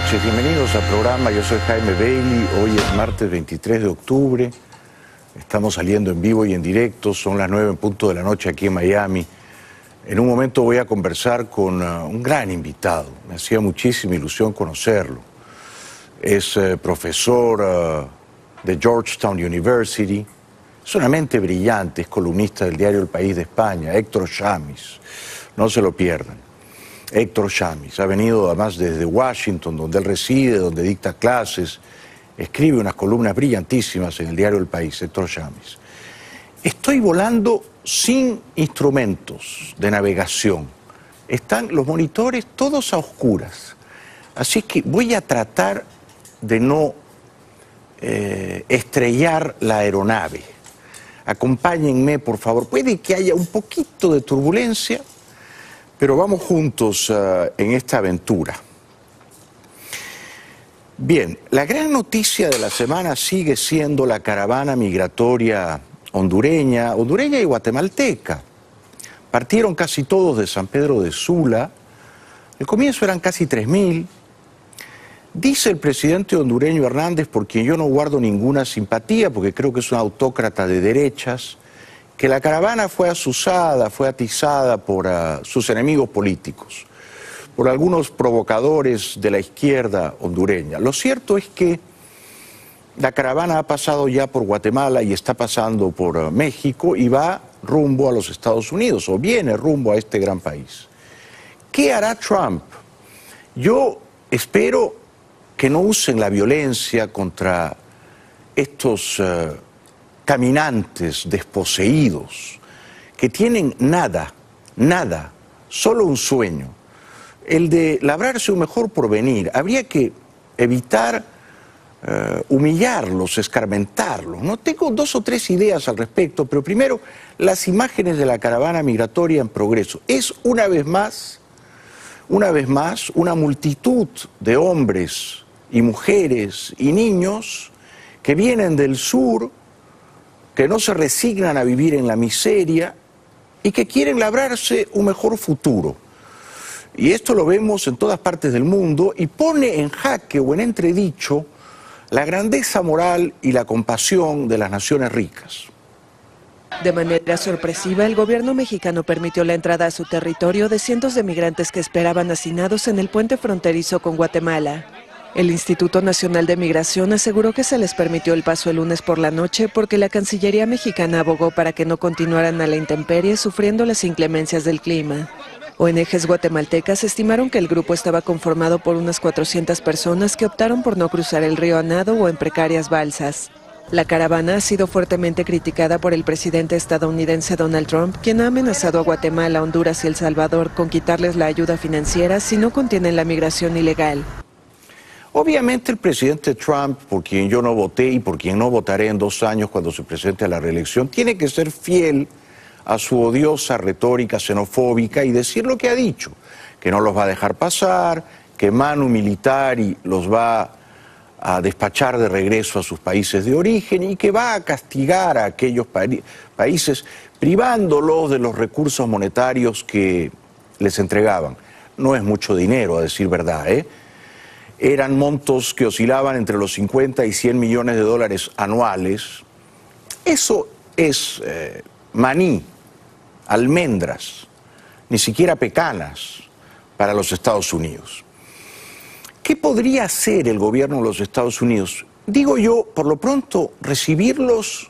noches, bienvenidos al programa. Yo soy Jaime Bailey. Hoy es martes 23 de octubre. Estamos saliendo en vivo y en directo. Son las 9 en punto de la noche aquí en Miami. En un momento voy a conversar con un gran invitado. Me hacía muchísima ilusión conocerlo. Es profesor de Georgetown University. Es una mente brillante, es columnista del diario El País de España, Héctor Chamis. No se lo pierdan. Héctor Chamis ha venido además desde Washington, donde él reside, donde dicta clases, escribe unas columnas brillantísimas en el diario El País, Héctor Chamis. Estoy volando sin instrumentos de navegación. Están los monitores todos a oscuras. Así que voy a tratar de no estrellar la aeronave. Acompáñenme, por favor. Puede que haya un poquito de turbulencia, pero vamos juntos en esta aventura. Bien, la gran noticia de la semana sigue siendo la caravana migratoria hondureña y guatemalteca. Partieron casi todos de San Pedro de Sula. Al comienzo eran casi 3.000. Dice el presidente hondureño Hernández, por quien yo no guardo ninguna simpatía, porque creo que es un autócrata de derechas, que la caravana fue asusada, fue atizada por sus enemigos políticos, por algunos provocadores de la izquierda hondureña. Lo cierto es que la caravana ha pasado ya por Guatemala y está pasando por México y va rumbo a los Estados Unidos, o viene rumbo a este gran país. ¿Qué hará Trump? Yo espero que no usen la violencia contra estos caminantes desposeídos, que tienen nada, solo un sueño, el de labrarse un mejor porvenir. Habría que evitar humillarlos, escarmentarlos, ¿no? Tengo 2 o 3 ideas al respecto, pero primero, las imágenes de la caravana migratoria en progreso. Es una vez más, una multitud de hombres y mujeres y niños que vienen del sur, que no se resignan a vivir en la miseria y que quieren labrarse un mejor futuro. Y esto lo vemos en todas partes del mundo y pone en jaque o en entredicho la grandeza moral y la compasión de las naciones ricas. De manera sorpresiva, el gobierno mexicano permitió la entrada a su territorio de cientos de migrantes que esperaban hacinados en el puente fronterizo con Guatemala. El Instituto Nacional de Migración aseguró que se les permitió el paso el lunes por la noche porque la Cancillería mexicana abogó para que no continuaran a la intemperie sufriendo las inclemencias del clima. ONGs guatemaltecas estimaron que el grupo estaba conformado por unas 400 personas que optaron por no cruzar el río a nado o en precarias balsas. La caravana ha sido fuertemente criticada por el presidente estadounidense Donald Trump, quien ha amenazado a Guatemala, Honduras y El Salvador con quitarles la ayuda financiera si no contienen la migración ilegal. Obviamente el presidente Trump, por quien yo no voté y por quien no votaré en 2 años cuando se presente a la reelección, tiene que ser fiel a su odiosa retórica xenofóbica y decir lo que ha dicho, que no los va a dejar pasar, que Manu Militari los va a despachar de regreso a sus países de origen y que va a castigar a aquellos países privándolos de los recursos monetarios que les entregaban. No es mucho dinero, a decir verdad, Eran montos que oscilaban entre los 50 y 100 millones de dólares anuales. Eso es maní, almendras, ni siquiera pecanas para los Estados Unidos. ¿Qué podría hacer el gobierno de los Estados Unidos? Digo yo, por lo pronto, recibirlos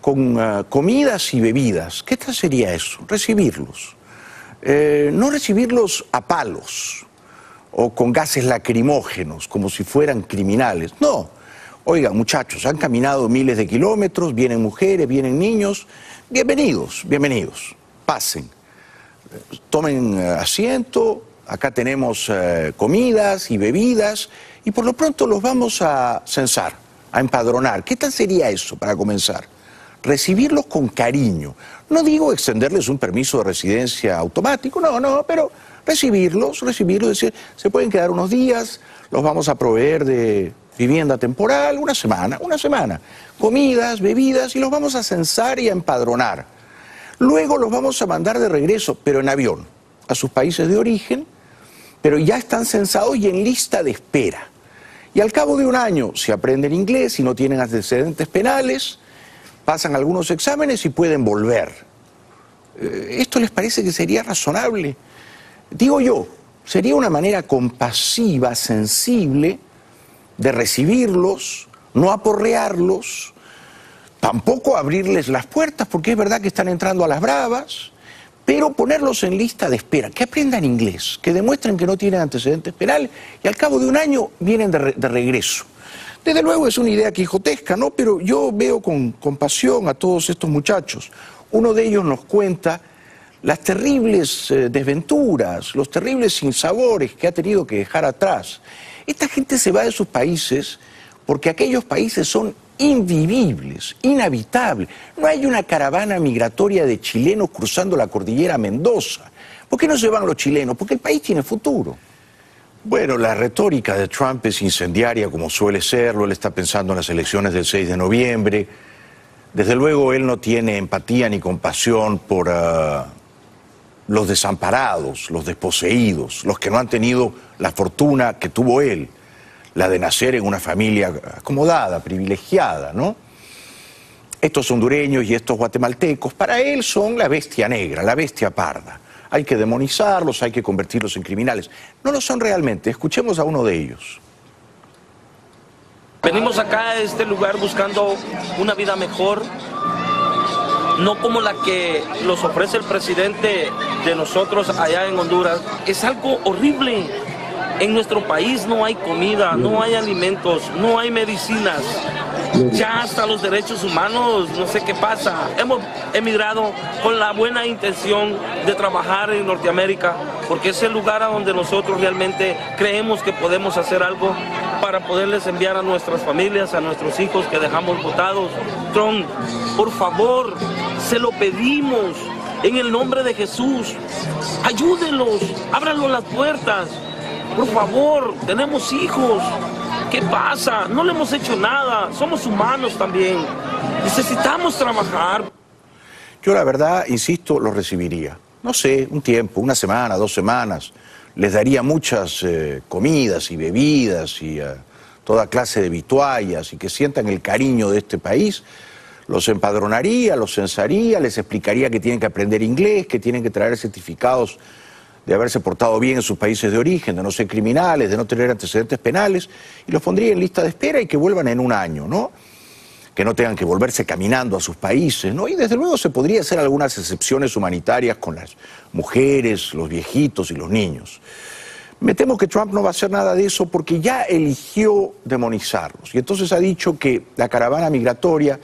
con comidas y bebidas. ¿Qué tal sería eso? Recibirlos. No recibirlos a palos o con gases lacrimógenos, como si fueran criminales. No. Oigan, muchachos, han caminado miles de kilómetros, vienen mujeres, vienen niños. Bienvenidos, bienvenidos. Pasen. Tomen asiento. Acá tenemos comidas y bebidas y por lo pronto los vamos a censar, a empadronar. ¿Qué tal sería eso para comenzar? Recibirlos con cariño. No digo extenderles un permiso de residencia automático, no, pero recibirlos, decir, se pueden quedar unos días, los vamos a proveer de vivienda temporal, una semana, comidas, bebidas y los vamos a censar y a empadronar. Luego los vamos a mandar de regreso, pero en avión, a sus países de origen, pero ya están censados y en lista de espera. Y al cabo de un año, si aprenden inglés y no tienen antecedentes penales, pasan algunos exámenes y pueden volver. ¿Esto les parece que sería razonable? Digo yo, sería una manera compasiva, sensible, de recibirlos, no aporrearlos, tampoco abrirles las puertas, porque es verdad que están entrando a las bravas, pero ponerlos en lista de espera, que aprendan inglés, que demuestren que no tienen antecedentes penales y al cabo de un año vienen de regreso. Desde luego es una idea quijotesca, ¿no? Pero yo veo con compasión a todos estos muchachos. Uno de ellos nos cuenta las terribles desventuras, los terribles sinsabores que ha tenido que dejar atrás. Esta gente se va de sus países porque aquellos países son invivibles, inhabitables. No hay una caravana migratoria de chilenos cruzando la cordillera Mendoza. ¿Por qué no se van los chilenos? Porque el país tiene futuro. Bueno, la retórica de Trump es incendiaria como suele serlo. Él está pensando en las elecciones del 6 de noviembre. Desde luego él no tiene empatía ni compasión por los desamparados, los desposeídos, los que no han tenido la fortuna que tuvo él, la de nacer en una familia acomodada, privilegiada, ¿no? Estos hondureños y estos guatemaltecos, para él son la bestia negra, la bestia parda. Hay que demonizarlos, hay que convertirlos en criminales. No lo son realmente. Escuchemos a uno de ellos. Venimos acá a este lugar buscando una vida mejor, no como la que nos ofrece el presidente de nosotros allá en Honduras. Es algo horrible. En nuestro país no hay comida, no hay alimentos, no hay medicinas. Ya hasta los derechos humanos, no sé qué pasa. Hemos emigrado con la buena intención de trabajar en Norteamérica, porque es el lugar a donde nosotros realmente creemos que podemos hacer algo para poderles enviar a nuestras familias, a nuestros hijos que dejamos botados. Trump, por favor, se lo pedimos en el nombre de Jesús. Ayúdenlos, ábranlos las puertas. Por favor, tenemos hijos. ¿Qué pasa? No le hemos hecho nada. Somos humanos también. Necesitamos trabajar. Yo la verdad, insisto, lo recibiría. No sé, un tiempo, una semana, 2 semanas. Les daría muchas comidas y bebidas y toda clase de vituallas y que sientan el cariño de este país. Los empadronaría, los censaría, les explicaría que tienen que aprender inglés, que tienen que traer certificados de haberse portado bien en sus países de origen, de no ser criminales, de no tener antecedentes penales, y los pondría en lista de espera y que vuelvan en un año, ¿no? Que no tengan que volverse caminando a sus países, ¿no? Y desde luego se podría hacer algunas excepciones humanitarias con las mujeres, los viejitos y los niños. Me temo que Trump no va a hacer nada de eso porque ya eligió demonizarlos. Y entonces ha dicho que la caravana migratoria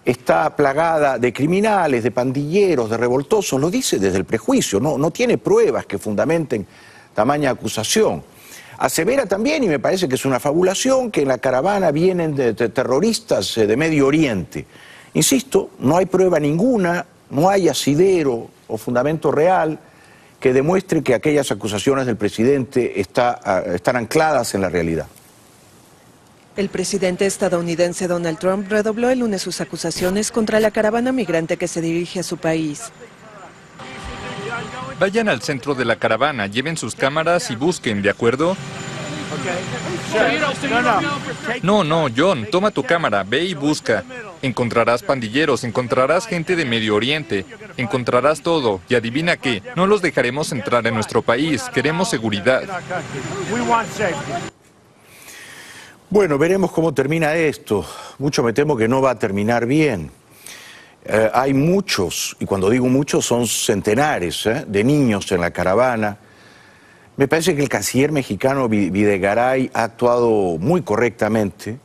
está plagada de criminales, de pandilleros, de revoltosos, lo dice desde el prejuicio, no tiene pruebas que fundamenten tamaña acusación. Asevera también, y me parece que es una fabulación, que en la caravana vienen de terroristas de Medio Oriente. Insisto, no hay prueba ninguna, no hay asidero o fundamento real que demuestre que aquellas acusaciones del presidente están ancladas en la realidad. El presidente estadounidense Donald Trump redobló el lunes sus acusaciones contra la caravana migrante que se dirige a su país. Vayan al centro de la caravana, lleven sus cámaras y busquen, ¿de acuerdo? No, John, toma tu cámara, ve y busca. Encontrarás pandilleros, encontrarás gente de Medio Oriente, encontrarás todo. Y adivina qué, no los dejaremos entrar en nuestro país, queremos seguridad. Bueno, veremos cómo termina esto. Mucho me temo que no va a terminar bien. Hay muchos, y cuando digo muchos son centenares de niños en la caravana. Me parece que el canciller mexicano Videgaray ha actuado muy correctamente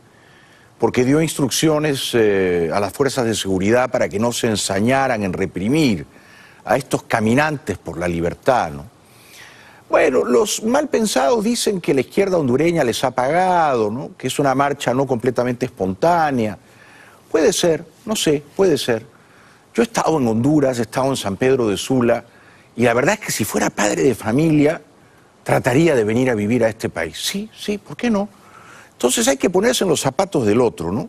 porque dio instrucciones a las fuerzas de seguridad para que no se ensañaran en reprimir a estos caminantes por la libertad, ¿no? Bueno, los mal pensados dicen que la izquierda hondureña les ha pagado, ¿no? Que es una marcha no completamente espontánea. Puede ser, no sé, puede ser. Yo he estado en Honduras, he estado en San Pedro de Sula, y la verdad es que si fuera padre de familia, trataría de venir a vivir a este país. Sí, ¿por qué no? Entonces hay que ponerse en los zapatos del otro, ¿no?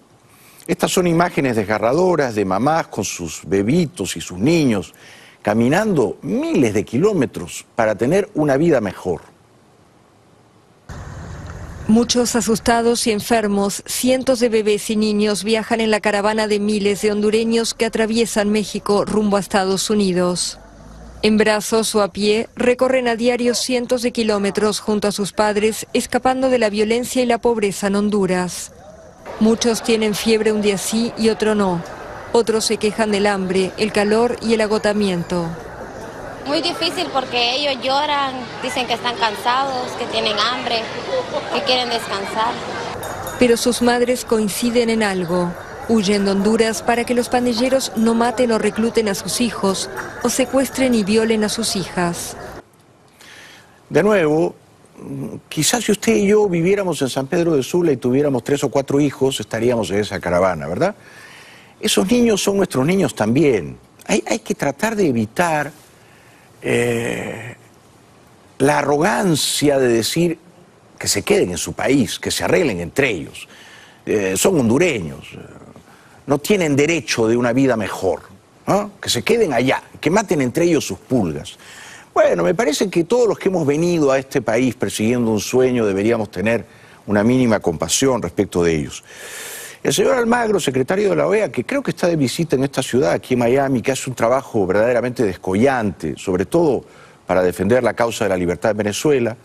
Estas son imágenes desgarradoras de mamás con sus bebitos y sus niños, caminando miles de kilómetros para tener una vida mejor. Muchos asustados y enfermos, cientos de bebés y niños viajan en la caravana de miles de hondureños que atraviesan México rumbo a Estados Unidos. En brazos o a pie, recorren a diario cientos de kilómetros junto a sus padres, escapando de la violencia y la pobreza en Honduras. Muchos tienen fiebre un día sí y otro no. Otros se quejan del hambre, el calor y el agotamiento. Muy difícil porque ellos lloran, dicen que están cansados, que tienen hambre, que quieren descansar. Pero sus madres coinciden en algo. Huyen de Honduras para que los pandilleros no maten o recluten a sus hijos o secuestren y violen a sus hijas. De nuevo, quizás si usted y yo viviéramos en San Pedro de Sula y tuviéramos 3 o 4 hijos, estaríamos en esa caravana, ¿verdad? Esos niños son nuestros niños también. Hay que tratar de evitar la arrogancia de decir que se queden en su país, que se arreglen entre ellos. Son hondureños, no tienen derecho de una vida mejor, ¿no? Que se queden allá, que maten entre ellos sus pulgas. Bueno, me parece que todos los que hemos venido a este país persiguiendo un sueño deberíamos tener una mínima compasión respecto de ellos. El señor Almagro, secretario de la OEA, que creo que está de visita en esta ciudad, aquí en Miami, que hace un trabajo verdaderamente descollante, sobre todo para defender la causa de la libertad en Venezuela,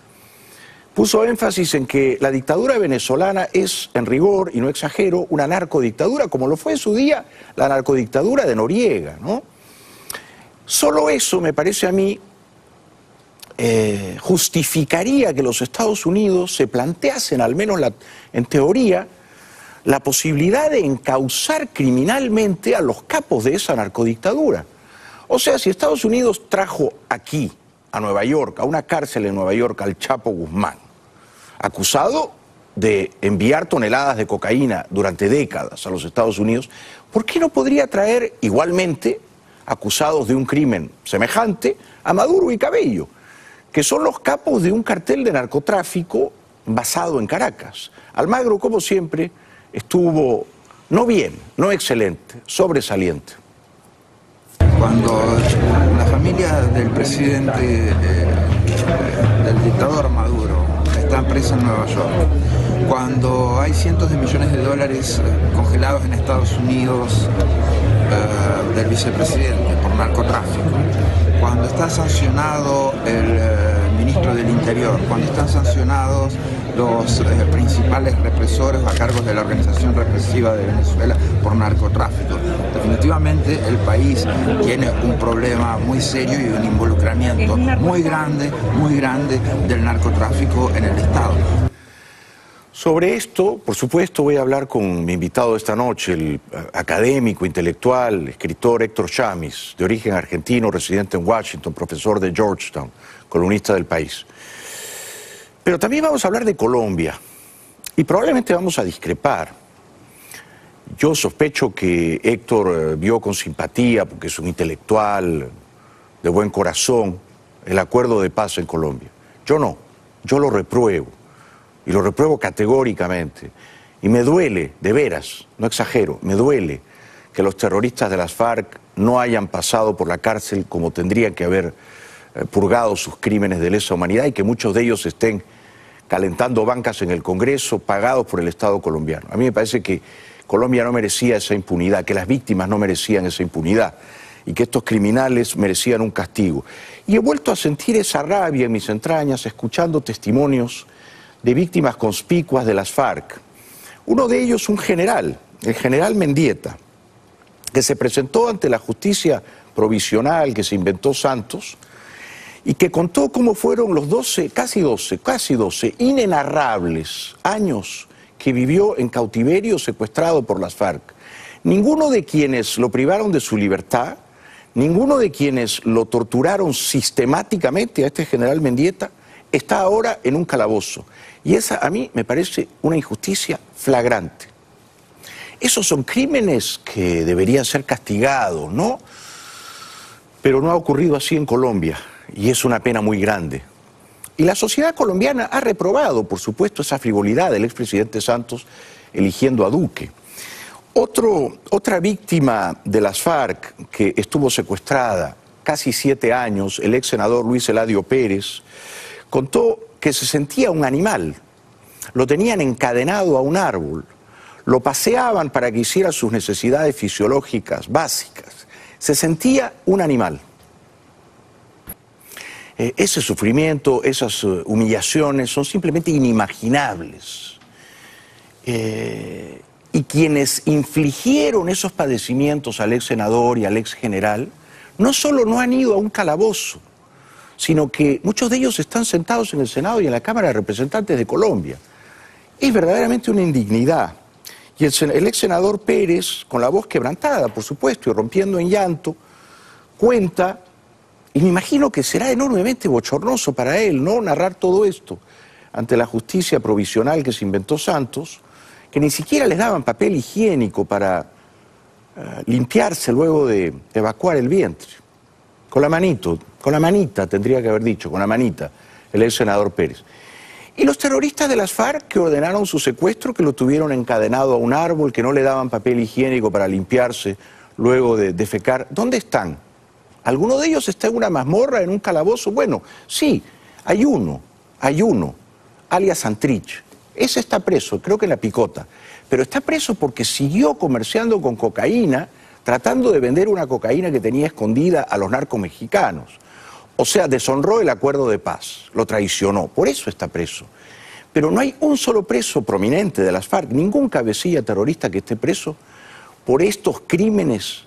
puso énfasis en que la dictadura venezolana es, en rigor, y no exagero, una narcodictadura, como lo fue en su día la narcodictadura de Noriega, ¿no? Solo eso, me parece a mí, justificaría que los Estados Unidos se planteasen, al menos en teoría, la posibilidad de encauzar criminalmente a los capos de esa narcodictadura. O sea, si Estados Unidos trajo aquí, a Nueva York, a una cárcel en Nueva York, al Chapo Guzmán, acusado de enviar toneladas de cocaína durante décadas a los Estados Unidos, ¿por qué no podría traer igualmente, acusados de un crimen semejante, a Maduro y Cabello, que son los capos de un cartel de narcotráfico basado en Caracas? Almagro, como siempre, estuvo no bien, no excelente, sobresaliente. Cuando la familia del presidente, del dictador Maduro, está presa en Nueva York, cuando hay cientos de millones de dólares congelados en Estados Unidos del vicepresidente por narcotráfico, cuando está sancionado el ministro del Interior, cuando están sancionados los principales represores a cargo de la organización represiva de Venezuela por narcotráfico. Definitivamente el país tiene un problema muy serio y un involucramiento muy grande del narcotráfico en el Estado. Sobre esto, por supuesto, voy a hablar con mi invitado esta noche, el académico, intelectual, escritor Héctor Chamis, de origen argentino, residente en Washington, profesor de Georgetown, columnista del País. Pero también vamos a hablar de Colombia, y probablemente vamos a discrepar. Yo sospecho que Héctor vio con simpatía, porque es un intelectual de buen corazón, el acuerdo de paz en Colombia. Yo no, yo lo repruebo. Y lo repruebo categóricamente. Y me duele, de veras, no exagero, me duele que los terroristas de las FARC no hayan pasado por la cárcel como tendrían que haber purgado sus crímenes de lesa humanidad y que muchos de ellos estén calentando bancas en el Congreso pagados por el Estado colombiano. A mí me parece que Colombia no merecía esa impunidad, que las víctimas no merecían esa impunidad y que estos criminales merecían un castigo. Y he vuelto a sentir esa rabia en mis entrañas escuchando testimonios de víctimas conspicuas de las FARC. Uno de ellos, un general, el general Mendieta, que se presentó ante la justicia provisional que se inventó Santos y que contó cómo fueron los casi 12 inenarrables años que vivió en cautiverio secuestrado por las FARC. Ninguno de quienes lo privaron de su libertad, ninguno de quienes lo torturaron sistemáticamente a este general Mendieta, está ahora en un calabozo. Y esa a mí me parece una injusticia flagrante. Esos son crímenes que deberían ser castigados, ¿no? Pero no ha ocurrido así en Colombia, y es una pena muy grande. Y la sociedad colombiana ha reprobado, por supuesto, esa frivolidad del expresidente Santos eligiendo a Duque. Otra víctima de las FARC que estuvo secuestrada casi 7 años, el ex senador Luis Eladio Pérez, contó que se sentía un animal, lo tenían encadenado a un árbol, lo paseaban para que hiciera sus necesidades fisiológicas básicas. Se sentía un animal. Ese sufrimiento, esas humillaciones son simplemente inimaginables. Y quienes infligieron esos padecimientos al ex senador y al ex general, no solo no han ido a un calabozo, sino que muchos de ellos están sentados en el Senado y en la Cámara de Representantes de Colombia. Es verdaderamente una indignidad. Y el ex senador Pérez, con la voz quebrantada, por supuesto, y rompiendo en llanto, cuenta, y me imagino que será enormemente bochornoso para él, ¿no?, narrar todo esto ante la justicia provisional que se inventó Santos, que ni siquiera les daban papel higiénico para limpiarse luego de evacuar el vientre. Con la manita tendría que haber dicho, con la manita, el ex senador Pérez. Y los terroristas de las FARC que ordenaron su secuestro, que lo tuvieron encadenado a un árbol, que no le daban papel higiénico para limpiarse luego de defecar, ¿dónde están? ¿Alguno de ellos está en una mazmorra, en un calabozo? Bueno, sí, hay uno, alias Santrich. Ese está preso, creo que en La Picota, pero está preso porque siguió comerciando con cocaína, tratando de vender una cocaína que tenía escondida a los narcos mexicanos. O sea, deshonró el acuerdo de paz, lo traicionó, por eso está preso. Pero no hay un solo preso prominente de las FARC, ningún cabecilla terrorista que esté preso por estos crímenes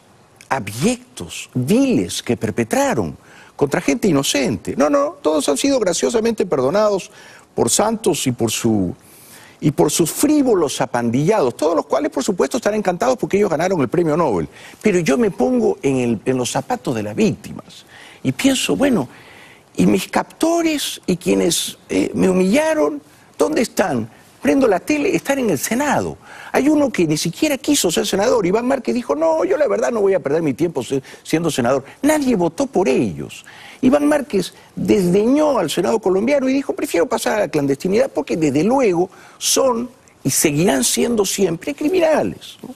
abyectos, viles que perpetraron contra gente inocente. No, todos han sido graciosamente perdonados por Santos y por sus frívolos apandillados, todos los cuales, por supuesto, están encantados porque ellos ganaron el premio Nobel. Pero yo me pongo en los zapatos de las víctimas y pienso, bueno, ¿y mis captores y quienes me humillaron, dónde están? Prendo la tele, están en el Senado. Hay uno que ni siquiera quiso ser senador, Iván Márquez, dijo, no, yo la verdad no voy a perder mi tiempo siendo senador. Nadie votó por ellos. Iván Márquez desdeñó al Senado colombiano y dijo, prefiero pasar a la clandestinidad porque desde luego son y seguirán siendo siempre criminales, ¿no?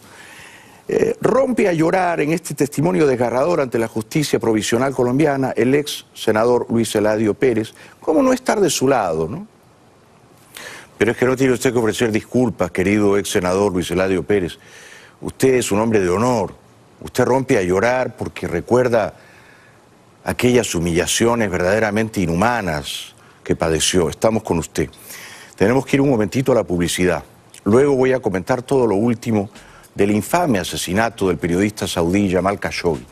Rompe a llorar en este testimonio desgarrador ante la justicia provisional colombiana el ex senador Luis Eladio Pérez. ¿Cómo no estar de su lado, no? Pero es que no tiene usted que ofrecer disculpas, querido ex senador Luis Eladio Pérez. Usted es un hombre de honor. Usted rompe a llorar porque recuerda aquellas humillaciones verdaderamente inhumanas que padeció. Estamos con usted. Tenemos que ir un momentito a la publicidad. Luego voy a comentar todo lo último del infame asesinato del periodista saudí Jamal Khashoggi.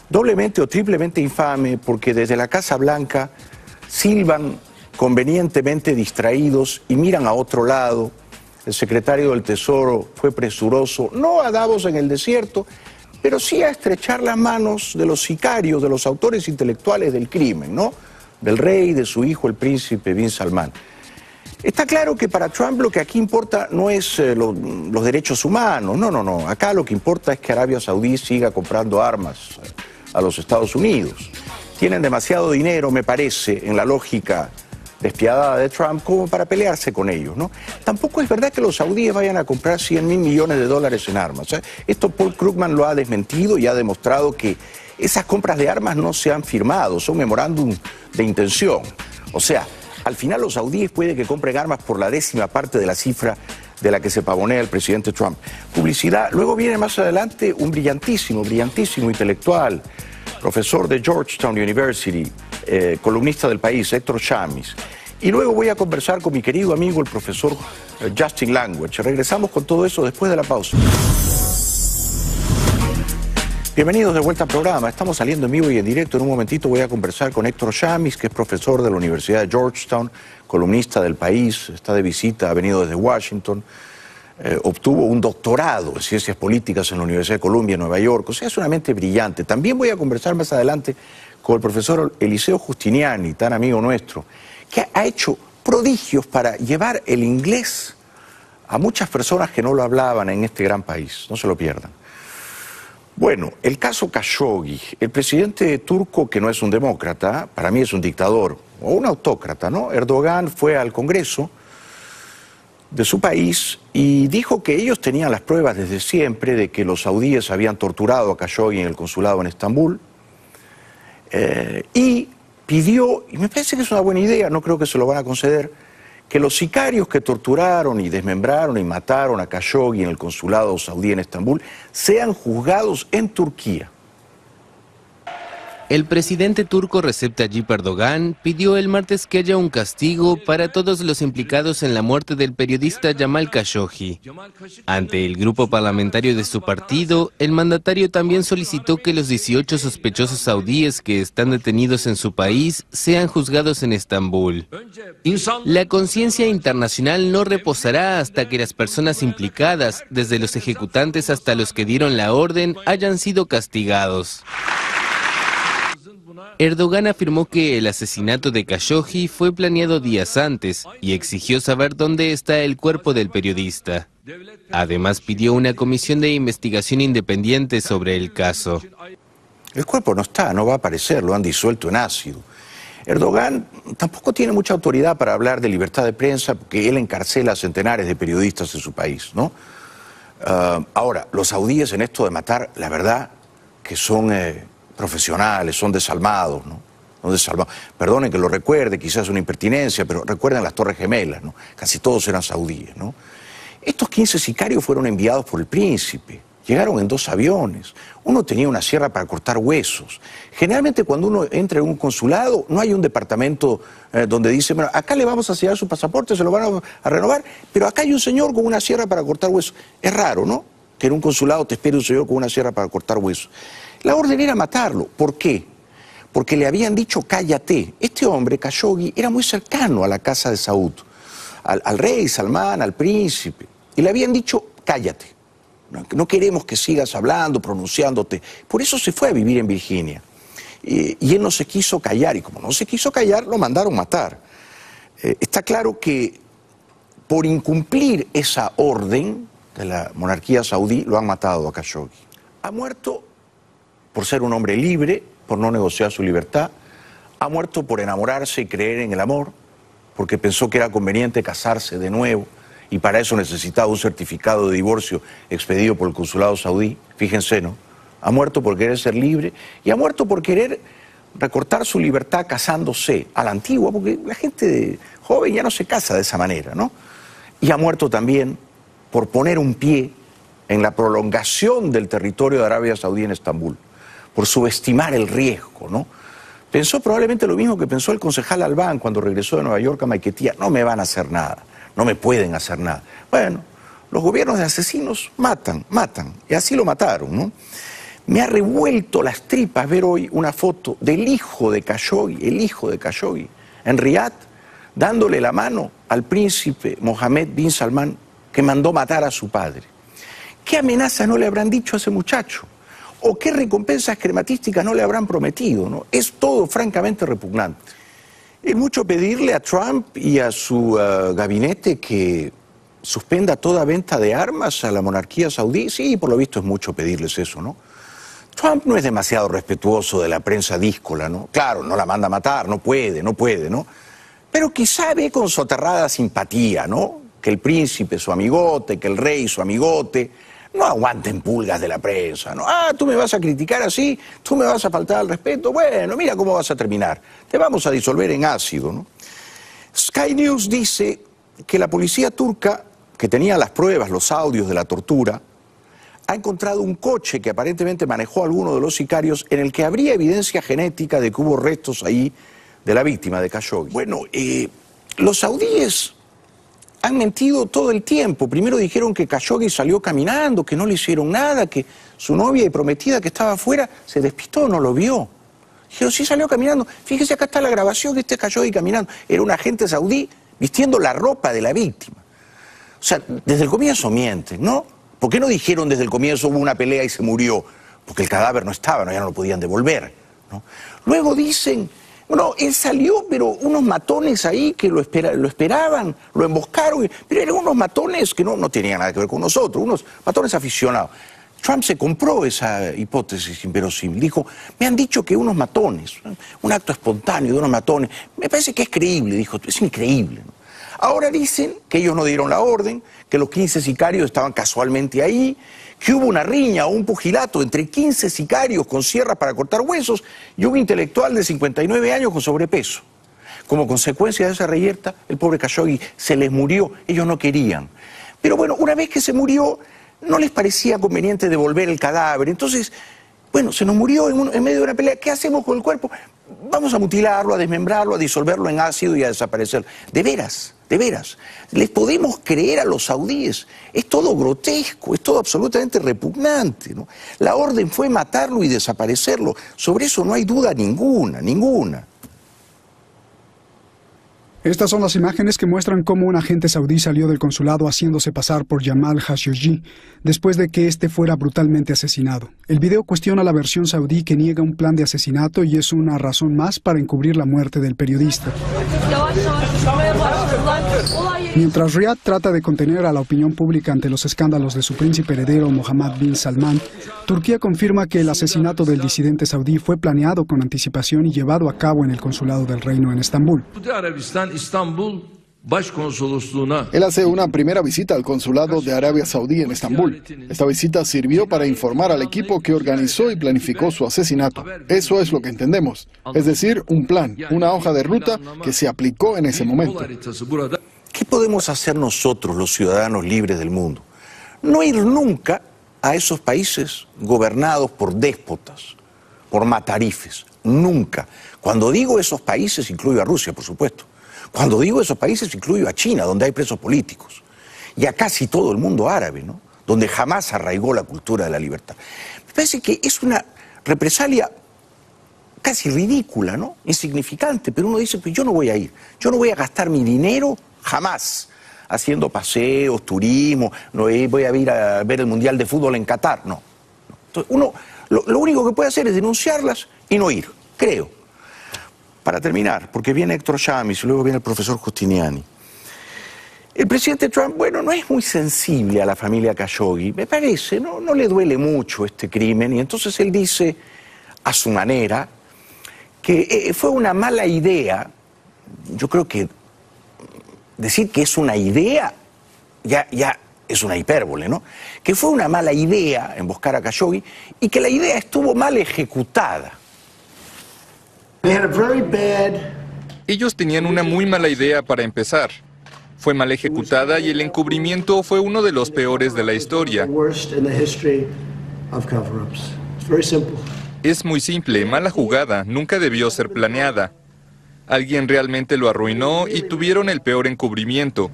Doblemente o triplemente infame porque desde la Casa Blanca silban convenientemente distraídos y miran a otro lado. El secretario del Tesoro fue presuroso, no a Davos en el desierto, pero sí a estrechar las manos de los sicarios, de los autores intelectuales del crimen, ¿no? Del rey, de su hijo, el príncipe bin Salman. Está claro que para Trump lo que aquí importa no es los derechos humanos, no. Acá lo que importa es que Arabia Saudí siga comprando armas a los Estados Unidos. Tienen demasiado dinero, me parece, en la lógica despiadada de Trump como para pelearse con ellos, ¿no? Tampoco es verdad que los saudíes vayan a comprar 100.000 millones de dólares en armas, ¿eh? Esto Paul Krugman lo ha desmentido y ha demostrado que esas compras de armas no se han firmado, son memorándum de intención. O sea, al final los saudíes puede que compren armas por la 10ª parte de la cifra de la que se pavonea el presidente Trump. Publicidad. Luego viene más adelante un brillantísimo intelectual, profesor de Georgetown University, columnista del País, Héctor Chamis. Y luego voy a conversar con mi querido amigo, el profesor Justin Langwich. Regresamos con todo eso después de la pausa. Bienvenidos de vuelta al programa. Estamos saliendo en vivo y en directo. En un momentito voy a conversar con Héctor Chamis, que es profesor de la Universidad de Georgetown, columnista del País, está de visita, ha venido desde Washington. Obtuvo un doctorado en Ciencias Políticas en la Universidad de Columbia, en Nueva York. O sea, es una mente brillante. También voy a conversar más adelante con el profesor Eliseo Justiniani, tan amigo nuestro, que ha hecho prodigios para llevar el inglés a muchas personas que no lo hablaban en este gran país. No se lo pierdan. Bueno, el caso Khashoggi, el presidente turco, que no es un demócrata, para mí es un dictador o un autócrata, ¿no? Erdogan fue al Congreso de su país y dijo que ellos tenían las pruebas desde siempre de que los saudíes habían torturado a Khashoggi en el consulado en Estambul y pidió, y me parece que es una buena idea, no creo que se lo van a conceder, que los sicarios que torturaron y desmembraron y mataron a Khashoggi en el consulado saudí en Estambul sean juzgados en Turquía. El presidente turco Recep Tayyip Erdogan pidió el martes que haya un castigo para todos los implicados en la muerte del periodista Jamal Khashoggi. Ante el grupo parlamentario de su partido, el mandatario también solicitó que los 18 sospechosos saudíes que están detenidos en su país sean juzgados en Estambul. La conciencia internacional no reposará hasta que las personas implicadas, desde los ejecutantes hasta los que dieron la orden, hayan sido castigados. Erdogan afirmó que el asesinato de Khashoggi fue planeado días antes y exigió saber dónde está el cuerpo del periodista. Además, pidió una comisión de investigación independiente sobre el caso. El cuerpo no está, no va a aparecer, lo han disuelto en ácido. Erdogan tampoco tiene mucha autoridad para hablar de libertad de prensa porque él encarcela a centenares de periodistas en su país, ¿no? Ahora, los saudíes en esto de matar, la verdad que son profesionales, son desalmados, ¿no? Son desalmados. Perdonen que lo recuerde, quizás es una impertinencia, pero recuerden las Torres Gemelas, ¿no? Casi todos eran saudíes, ¿no? Estos 15 sicarios fueron enviados por el príncipe. Llegaron en 2 aviones. Uno tenía una sierra para cortar huesos. Generalmente cuando uno entra en un consulado no hay un departamento donde dice, bueno, acá le vamos a sellar su pasaporte, se lo van a renovar, pero acá hay un señor con una sierra para cortar huesos. Es raro, ¿no? Que en un consulado te espere un señor con una sierra para cortar huesos. La orden era matarlo. ¿Por qué? Porque le habían dicho cállate. Este hombre, Khashoggi, era muy cercano a la casa de Saud, al rey Salmán, al príncipe, y le habían dicho cállate. No queremos que sigas hablando, pronunciándote. Por eso se fue a vivir en Virginia. Y él no se quiso callar, y como no se quiso callar, lo mandaron matar. Está claro que por incumplir esa orden de la monarquía saudí, lo han matado a Khashoggi. Ha muerto por ser un hombre libre, por no negociar su libertad. Ha muerto por enamorarse y creer en el amor, porque pensó que era conveniente casarse de nuevo, y para eso necesitaba un certificado de divorcio expedido por el consulado saudí. Fíjense, ¿no? Ha muerto por querer ser libre y ha muerto por querer recortar su libertad casándose a la antigua, porque la gente joven ya no se casa de esa manera, ¿no? Y ha muerto también por poner un pie en la prolongación del territorio de Arabia Saudí en Estambul, por subestimar el riesgo, ¿no? Pensó probablemente lo mismo que pensó el concejal Albán cuando regresó de Nueva York a Maiquetía. No me van a hacer nada, no me pueden hacer nada. Bueno, los gobiernos de asesinos matan, y así lo mataron, ¿no? Me ha revuelto las tripas ver hoy una foto del hijo de Khashoggi, en Riad, dándole la mano al príncipe Mohammed bin Salman, que mandó matar a su padre. ¿Qué amenazas no le habrán dicho a ese muchacho? ¿O qué recompensas crematísticas no le habrán prometido, ¿no? Es todo francamente repugnante. Es mucho pedirle a Trump y a su gabinete que suspenda toda venta de armas a la monarquía saudí. Sí, por lo visto es mucho pedirles eso, ¿no? Trump no es demasiado respetuoso de la prensa díscola, ¿no? Claro, no la manda a matar, no puede, ¿no? Pero quizá ve con soterrada simpatía, ¿no? Que el príncipe, su amigote, que el rey, su amigote, no aguanten pulgas de la prensa, ¿no? Ah, tú me vas a criticar así, tú me vas a faltar al respeto, bueno, mira cómo vas a terminar, te vamos a disolver en ácido, ¿no? Sky News dice que la policía turca, que tenía las pruebas, los audios de la tortura, ha encontrado un coche que aparentemente manejó alguno de los sicarios en el que habría evidencia genética de que hubo restos ahí de la víctima de Khashoggi. Bueno, los saudíes han mentido todo el tiempo. Primero dijeron que Khashoggi salió caminando, que no le hicieron nada, que su novia y prometida que estaba afuera se despistó, no lo vio. Dijeron, sí salió caminando. Fíjese, acá está la grabación de este Khashoggi caminando. Era un agente saudí vistiendo la ropa de la víctima. O sea, desde el comienzo mienten, ¿no? ¿Por qué no dijeron desde el comienzo hubo una pelea y se murió? Porque el cadáver no estaba, ¿no? Ya no lo podían devolver, ¿no? Luego dicen, bueno, él salió, pero unos matones ahí que lo esperaban, lo emboscaron, pero eran unos matones que no tenían nada que ver con nosotros, unos matones aficionados. Trump se compró esa hipótesis inverosímil. Dijo, me han dicho que unos matones, un acto espontáneo de unos matones, me parece que es creíble, dijo, es increíble, ¿no? Ahora dicen que ellos no dieron la orden, que los 15 sicarios estaban casualmente ahí, que hubo una riña o un pugilato entre 15 sicarios con sierras para cortar huesos y un intelectual de 59 años con sobrepeso. Como consecuencia de esa reyerta, el pobre Khashoggi se les murió, ellos no querían. Pero bueno, una vez que se murió, no les parecía conveniente devolver el cadáver. Entonces, bueno, se nos murió en medio de una pelea. ¿Qué hacemos con el cuerpo? Vamos a mutilarlo, a desmembrarlo, a disolverlo en ácido y a desaparecerlo. De veras, ¿les podemos creer a los saudíes? Es todo grotesco, es todo absolutamente repugnante, ¿no? La orden fue matarlo y desaparecerlo. Sobre eso no hay duda ninguna. Estas son las imágenes que muestran cómo un agente saudí salió del consulado haciéndose pasar por Jamal Khashoggi después de que este fuera brutalmente asesinado. El video cuestiona la versión saudí que niega un plan de asesinato y es una razón más para encubrir la muerte del periodista. Mientras Riad trata de contener a la opinión pública ante los escándalos de su príncipe heredero Mohammed bin Salman, Turquía confirma que el asesinato del disidente saudí fue planeado con anticipación y llevado a cabo en el consulado del reino en Estambul. Él hace una primera visita al consulado de Arabia Saudí en Estambul. Esta visita sirvió para informar al equipo que organizó y planificó su asesinato. Eso es lo que entendemos. Es decir, un plan, una hoja de ruta que se aplicó en ese momento. ¿Qué podemos hacer nosotros, los ciudadanos libres del mundo? No ir nunca a esos países gobernados por déspotas, por matarifes. Nunca. Cuando digo esos países, incluyo a Rusia, por supuesto. Cuando digo esos países, incluyo a China, donde hay presos políticos. Y a casi todo el mundo árabe, ¿no? Donde jamás arraigó la cultura de la libertad. Me parece que es una represalia casi ridícula, ¿no? Insignificante, pero uno dice, pues yo no voy a ir. Yo no voy a gastar mi dinero jamás haciendo paseos, turismo, no voy a ir a ver el Mundial de Fútbol en Qatar, no. Entonces, uno lo único que puede hacer es denunciarlas y no ir, creo. Para terminar, porque viene Héctor Chamis y luego viene el profesor Justiniani. El presidente Trump, bueno, no es muy sensible a la familia Khashoggi, me parece, no le duele mucho este crimen, y entonces él dice, a su manera, que fue una mala idea. Yo creo que decir que es una idea ya es una hipérbole, ¿no? Que fue una mala idea emboscar a Khashoggi y que la idea estuvo mal ejecutada. Ellos tenían una muy mala idea para empezar. Fue mal ejecutada y el encubrimiento fue uno de los peores de la historia. Es muy simple, mala jugada, nunca debió ser planeada. Alguien realmente lo arruinó y tuvieron el peor encubrimiento.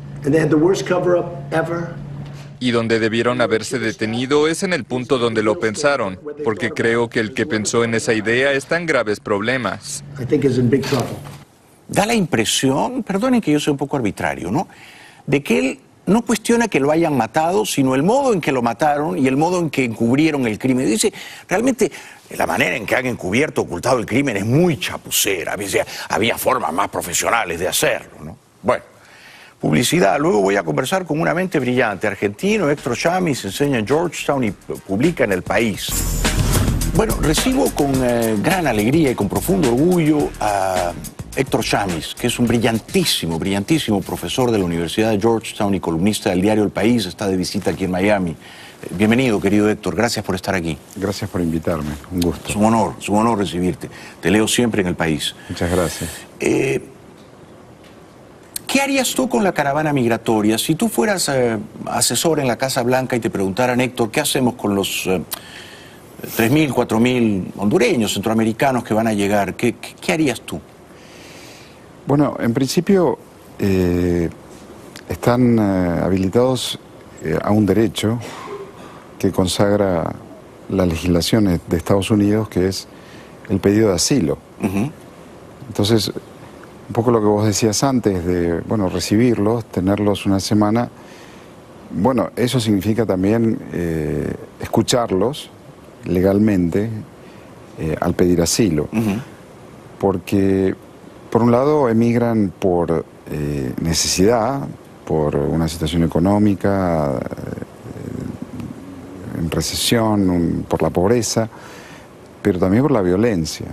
Y donde debieron haberse detenido es en el punto donde lo pensaron, porque creo que el que pensó en esa idea está en graves problemas. Da la impresión, perdonen que yo sea un poco arbitrario, ¿no?, de que él no cuestiona que lo hayan matado, sino el modo en que lo mataron y el modo en que encubrieron el crimen. Dice, realmente la manera en que han encubierto, ocultado el crimen es muy chapucera. Había formas más profesionales de hacerlo, ¿no? Bueno, publicidad. Luego voy a conversar con una mente brillante, argentino, Héctor Chamis, enseña en Georgetown y publica en El País. Bueno, recibo con gran alegría y con profundo orgullo a Héctor Chamis, que es un brillantísimo profesor de la Universidad de Georgetown y columnista del diario El País, está de visita aquí en Miami. Bienvenido, querido Héctor, gracias por estar aquí. Gracias por invitarme, un gusto. Es un honor recibirte. Te leo siempre en El País. Muchas gracias. ¿Qué harías tú con la caravana migratoria? Si tú fueras asesor en la Casa Blanca y te preguntaran, Héctor, ¿qué hacemos con los 3.000, 4.000 hondureños, centroamericanos que van a llegar? ¿Qué harías tú? Bueno, en principio están habilitados a un derecho que consagra la legislación de Estados Unidos, que es el pedido de asilo. Entonces, un poco lo que vos decías antes de, bueno, recibirlos, tenerlos una semana, bueno, eso significa también escucharlos legalmente al pedir asilo. Porque, por un lado, emigran por necesidad, por una situación económica, en recesión, por la pobreza, pero también por la violencia,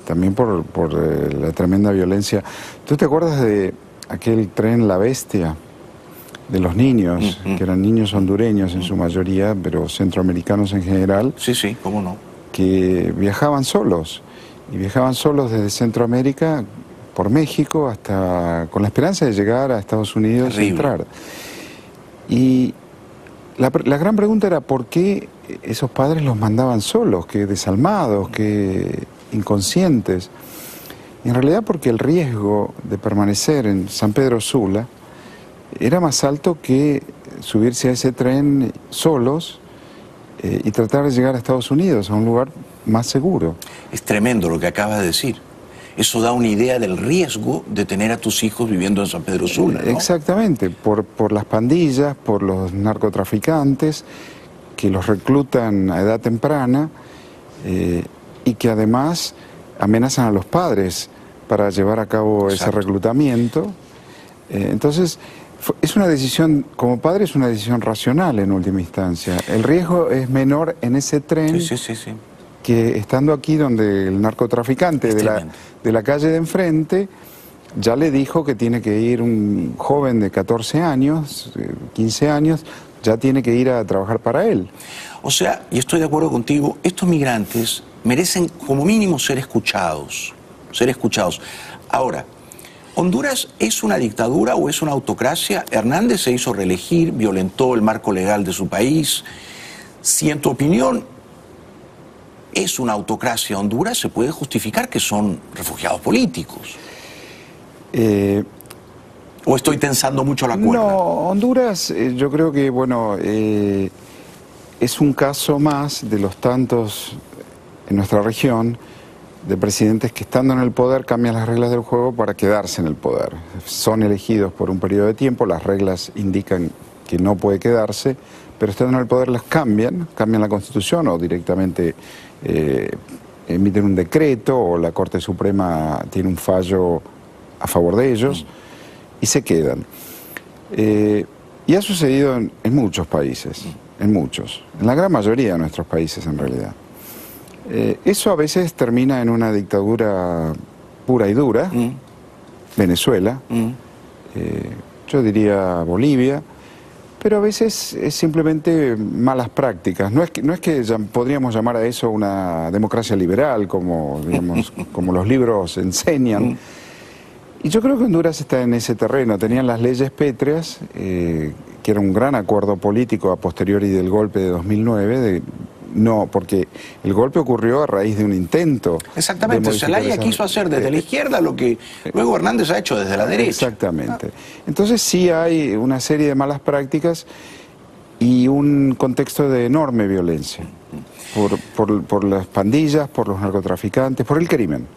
también por la tremenda violencia. ¿Tú te acuerdas de aquel tren La Bestia? De los niños, que eran niños hondureños en su mayoría, pero centroamericanos en general. Sí, sí, cómo no. Que viajaban solos, y viajaban solos desde Centroamérica por México hasta con la esperanza de llegar a Estados Unidos y entrar. Y la gran pregunta era por qué esos padres los mandaban solos, que desalmados, que inconscientes. Y en realidad porque el riesgo de permanecer en San Pedro Sula era más alto que subirse a ese tren solos y tratar de llegar a Estados Unidos, a un lugar más seguro. Es tremendo lo que acabas de decir. Eso da una idea del riesgo de tener a tus hijos viviendo en San Pedro Sula, ¿no? Exactamente, por las pandillas, por los narcotraficantes que los reclutan a edad temprana y que además amenazan a los padres para llevar a cabo ese reclutamiento. Entonces, es una decisión, como padre es una decisión racional en última instancia. El riesgo es menor en ese tren que estando aquí donde el narcotraficante de la calle de enfrente ya le dijo que tiene que ir un joven de 14 años, 15 años, ya tiene que ir a trabajar para él. O sea, y estoy de acuerdo contigo, estos migrantes merecen como mínimo ser escuchados, Ahora, ¿Honduras es una dictadura o es una autocracia? Hernández se hizo reelegir, violentó el marco legal de su país. Si en tu opinión es una autocracia Honduras, ¿se puede justificar que son refugiados políticos? ¿O estoy tensando mucho la cuerda? No, Honduras yo creo que, bueno, es un caso más de los tantos en nuestra región de presidentes que estando en el poder cambian las reglas del juego para quedarse en el poder. Son elegidos por un periodo de tiempo, las reglas indican que no puede quedarse, pero estando en el poder las cambian la Constitución o directamente emiten un decreto o la Corte Suprema tiene un fallo a favor de ellos y se quedan. Y ha sucedido en muchos países, en la gran mayoría de nuestros países en realidad. Eso a veces termina en una dictadura pura y dura, Venezuela, yo diría Bolivia, pero a veces es simplemente malas prácticas. No es que podríamos llamar a eso una democracia liberal, como, digamos, como los libros enseñan. Y yo creo que Honduras está en ese terreno. Tenían las leyes pétreas, que era un gran acuerdo político a posteriori del golpe de 2009, no, porque el golpe ocurrió a raíz de un intento. Exactamente, Zelaya quiso hacer desde la izquierda lo que luego Hernández ha hecho desde la derecha. Exactamente. Entonces sí hay una serie de malas prácticas y un contexto de enorme violencia por las pandillas, por los narcotraficantes, por el crimen.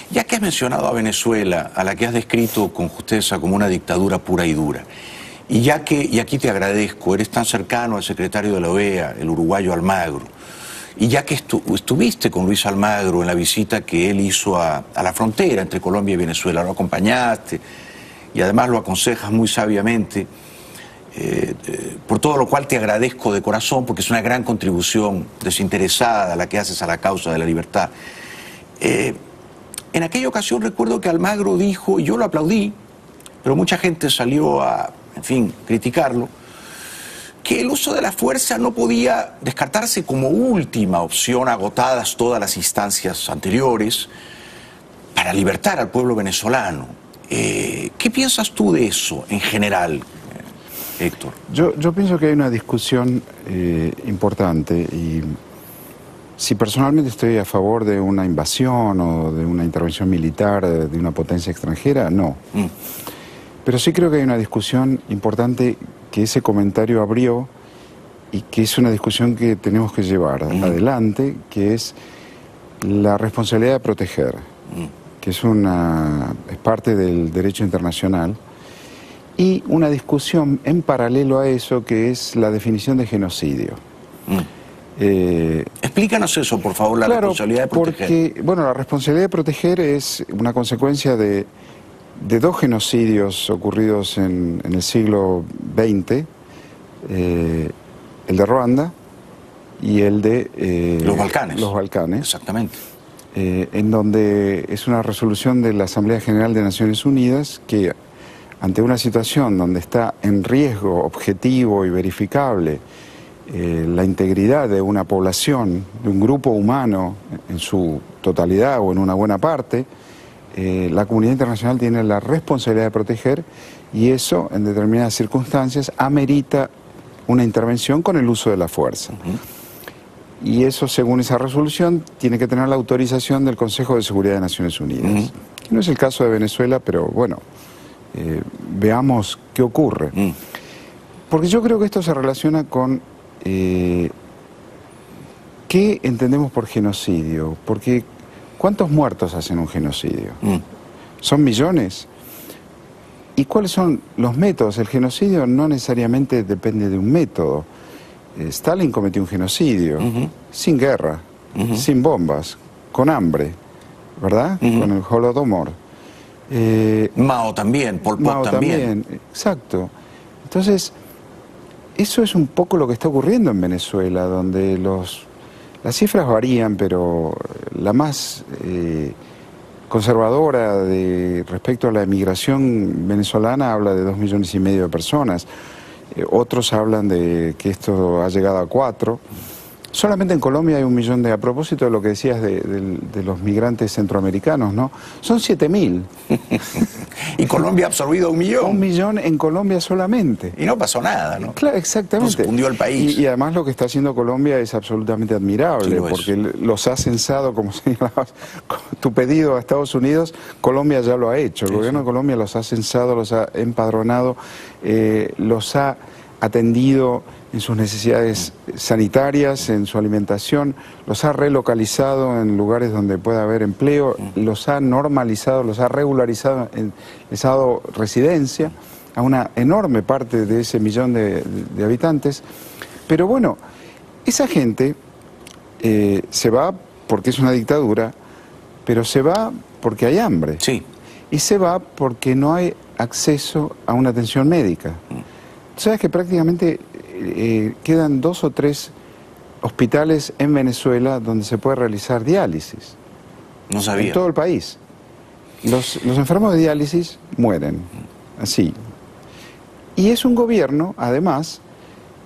Ya que has mencionado a Venezuela, a la que has descrito con justeza como una dictadura pura y dura, y aquí te agradezco, eres tan cercano al secretario de la OEA, el uruguayo Almagro, y ya que estuviste con Luis Almagro en la visita que él hizo a la frontera entre Colombia y Venezuela, lo acompañaste y además lo aconsejas muy sabiamente, por todo lo cual te agradezco de corazón, porque es una gran contribución desinteresada la que haces a la causa de la libertad. En aquella ocasión recuerdo que Almagro dijo, y yo lo aplaudí, pero mucha gente salió a, en fin, criticarlo, que el uso de la fuerza no podía descartarse como última opción, agotadas todas las instancias anteriores, para libertar al pueblo venezolano. ¿Qué piensas tú de eso en general, Héctor? Yo pienso que hay una discusión importante y si personalmente estoy a favor de una invasión o de una intervención militar de una potencia extranjera, no. Pero sí creo que hay una discusión importante que ese comentario abrió y que es una discusión que tenemos que llevar adelante, que es la responsabilidad de proteger, que es parte del derecho internacional, y una discusión en paralelo a eso que es la definición de genocidio. Explícanos eso, por favor, la responsabilidad de proteger. Porque, bueno, la responsabilidad de proteger es una consecuencia de dos genocidios ocurridos en el siglo XX, el de Ruanda y el de los Balcanes. Los Balcanes. Exactamente. En donde es una resolución de la Asamblea General de Naciones Unidas que, ante una situación donde está en riesgo objetivo y verificable la integridad de una población, de un grupo humano en su totalidad o en una buena parte, la comunidad internacional tiene la responsabilidad de proteger y eso, en determinadas circunstancias, amerita una intervención con el uso de la fuerza. Y eso, según esa resolución, tiene que tener la autorización del Consejo de Seguridad de Naciones Unidas. No es el caso de Venezuela, pero bueno, veamos qué ocurre. Porque yo creo que esto se relaciona con qué entendemos por genocidio. Porque ¿cuántos muertos hacen un genocidio? ¿Son millones? ¿Y cuáles son los métodos? El genocidio no necesariamente depende de un método. Stalin cometió un genocidio, sin guerra, sin bombas, con hambre, ¿verdad? Con el Holodomor. Mao también, Pol Pot también. Exacto. Entonces, eso es un poco lo que está ocurriendo en Venezuela, donde las cifras varían, pero la más conservadora respecto a la emigración venezolana habla de 2,5 millones de personas. Otros hablan de que esto ha llegado a 4. Solamente en Colombia hay 1 millón a propósito de lo que decías de los migrantes centroamericanos, ¿no? Son 7.000. Y Colombia ha absorbido 1 millón. 1 millón en Colombia solamente. Y no pasó nada, ¿no? Claro, exactamente. No se hundió el país. Y además lo que está haciendo Colombia es absolutamente admirable, sí, porque los ha censado, como señalabas, tu pedido a Estados Unidos, Colombia ya lo ha hecho. El gobierno de Colombia los ha censado, los ha empadronado, los ha atendido en sus necesidades sanitarias, en su alimentación, los ha relocalizado en lugares donde pueda haber empleo, los ha normalizado, los ha regularizado, les ha dado residencia a una enorme parte de ese 1 millón de habitantes. Pero bueno, esa gente se va porque es una dictadura, pero se va porque hay hambre. Sí. Y se va porque no hay acceso a una atención médica. Sabes que prácticamente quedan 2 o 3 hospitales en Venezuela donde se puede realizar diálisis. No sabía. En todo el país. Los enfermos de diálisis mueren, así. Y es un gobierno, además,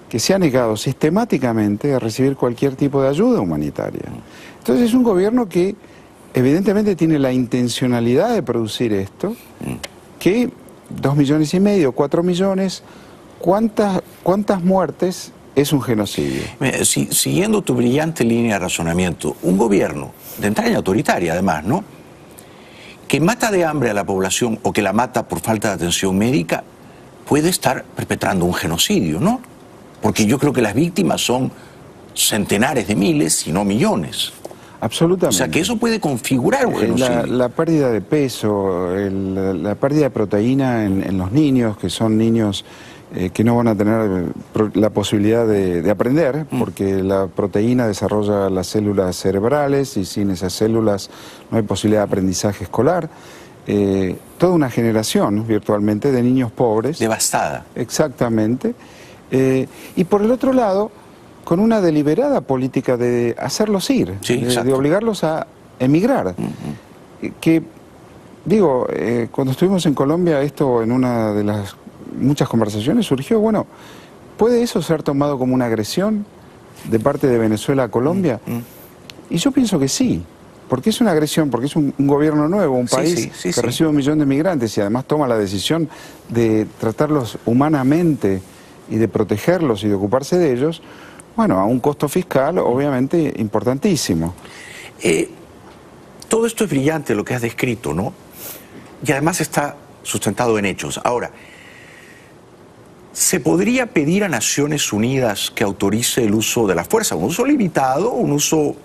que se ha negado sistemáticamente a recibir cualquier tipo de ayuda humanitaria. Entonces es un gobierno que evidentemente tiene la intencionalidad de producir esto, que 2,5 millones, 4 millones... ¿Cuántas muertes es un genocidio? Siguiendo tu brillante línea de razonamiento, un gobierno de entraña autoritaria, además, ¿no?, que mata de hambre a la población o que la mata por falta de atención médica, puede estar perpetrando un genocidio, ¿no? Porque yo creo que las víctimas son centenares de miles, si no millones. Absolutamente. O sea, que eso puede configurar un genocidio. La pérdida de peso, la pérdida de proteína en los niños, que son niños que no van a tener la posibilidad de aprender, porque la proteína desarrolla las células cerebrales y sin esas células no hay posibilidad de aprendizaje escolar. Toda una generación, virtualmente, de niños pobres. Devastada. Exactamente. Y por el otro lado, con una deliberada política de hacerlos ir, sí, de obligarlos a emigrar. Que, digo, cuando estuvimos en Colombia, esto en una de las muchas conversaciones surgió, bueno, ¿puede eso ser tomado como una agresión de parte de Venezuela a Colombia? Y yo pienso que sí, porque es una agresión, porque es un gobierno nuevo, un país que recibe 1 millón de migrantes y además toma la decisión de tratarlos humanamente y de protegerlos y de ocuparse de ellos, bueno, a un costo fiscal obviamente importantísimo. Todo esto es brillante lo que has descrito, ¿no? Y además está sustentado en hechos. Ahora, ¿se podría pedir a Naciones Unidas que autorice el uso de la fuerza? Un uso limitado, un uso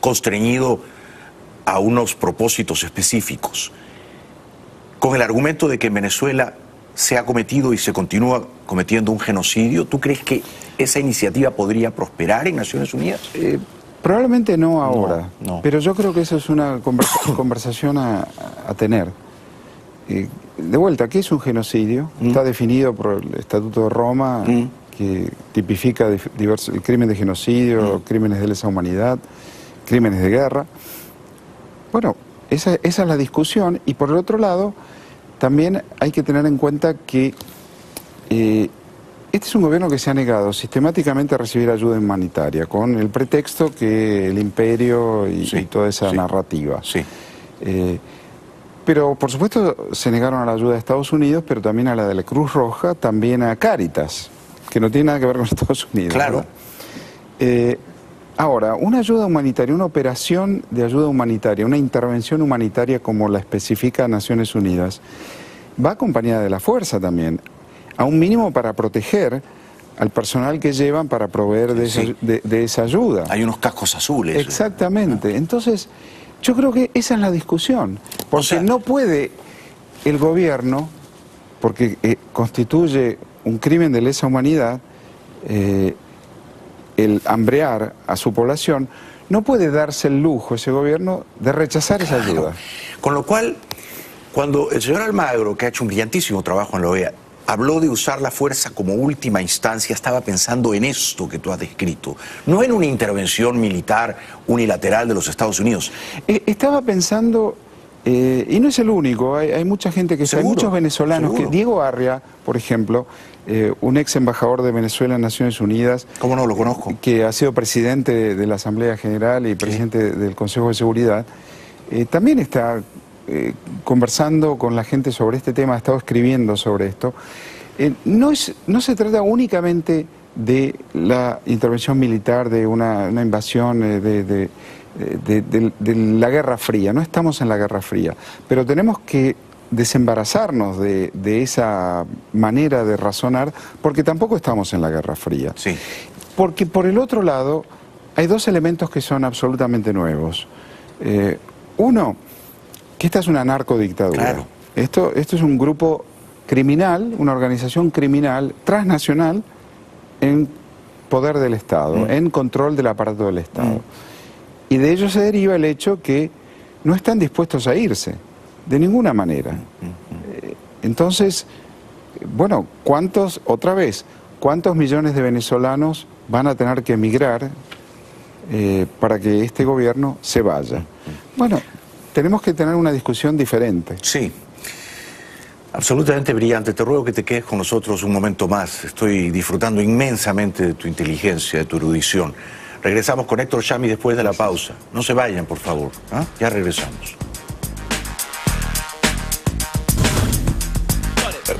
constreñido a unos propósitos específicos, con el argumento de que en Venezuela se ha cometido y se continúa cometiendo un genocidio? ¿Tú crees que esa iniciativa podría prosperar en Naciones Unidas? Probablemente no ahora, no. Pero yo creo que eso es una conversación a tener. De vuelta, ¿qué es un genocidio? Está definido por el Estatuto de Roma, que tipifica el crimen de genocidio, crímenes de lesa humanidad, crímenes de guerra. Bueno, esa es la discusión. Y por el otro lado, también hay que tener en cuenta que este es un gobierno que se ha negado sistemáticamente a recibir ayuda humanitaria, con el pretexto que el imperio y toda esa narrativa. Pero, por supuesto, se negaron a la ayuda de Estados Unidos, pero también a la de la Cruz Roja, también a Cáritas, que no tiene nada que ver con Estados Unidos. Claro. Ahora, una ayuda humanitaria, una operación de ayuda humanitaria, una intervención humanitaria como la especifica Naciones Unidas, va acompañada de la fuerza también, a un mínimo para proteger al personal que llevan para proveer de esa ayuda. Hay unos cascos azules. Exactamente. Entonces, yo creo que esa es la discusión. Porque no puede el gobierno, porque constituye un crimen de lesa humanidad, el hambrear a su población, no puede darse el lujo ese gobierno de rechazar esa ayuda. Con lo cual, cuando el señor Almagro, que ha hecho un brillantísimo trabajo en la OEA, habló de usar la fuerza como última instancia, estaba pensando en esto que tú has descrito, no en una intervención militar unilateral de los Estados Unidos. Estaba pensando, y no es el único, hay mucha gente que... Hay muchos venezolanos que... Diego Arria, por ejemplo, un ex embajador de Venezuela en Naciones Unidas... ¿Cómo no lo conozco? Que ha sido presidente de la Asamblea General y presidente del Consejo de Seguridad, también está... conversando con la gente sobre este tema, ha estado escribiendo sobre esto. No se trata únicamente de la intervención militar, de una invasión, de la Guerra Fría. No estamos en la Guerra Fría, pero tenemos que desembarazarnos de esa manera de razonar, porque tampoco estamos en la Guerra Fría. Sí. Porque por el otro lado hay dos elementos que son absolutamente nuevos. Uno, que esta es una narcodictadura. Claro. Esto es un grupo criminal, una organización criminal transnacional en poder del Estado, en control del aparato del Estado. Y de ello se deriva el hecho que no están dispuestos a irse, de ninguna manera. Entonces, bueno, ¿cuántos millones de venezolanos van a tener que emigrar para que este gobierno se vaya? Bueno, tenemos que tener una discusión diferente. Sí, absolutamente brillante. Te ruego que te quedes con nosotros un momento más. Estoy disfrutando inmensamente de tu inteligencia, de tu erudición. Regresamos con Héctor Chami después de la pausa. No se vayan, por favor. Ya regresamos.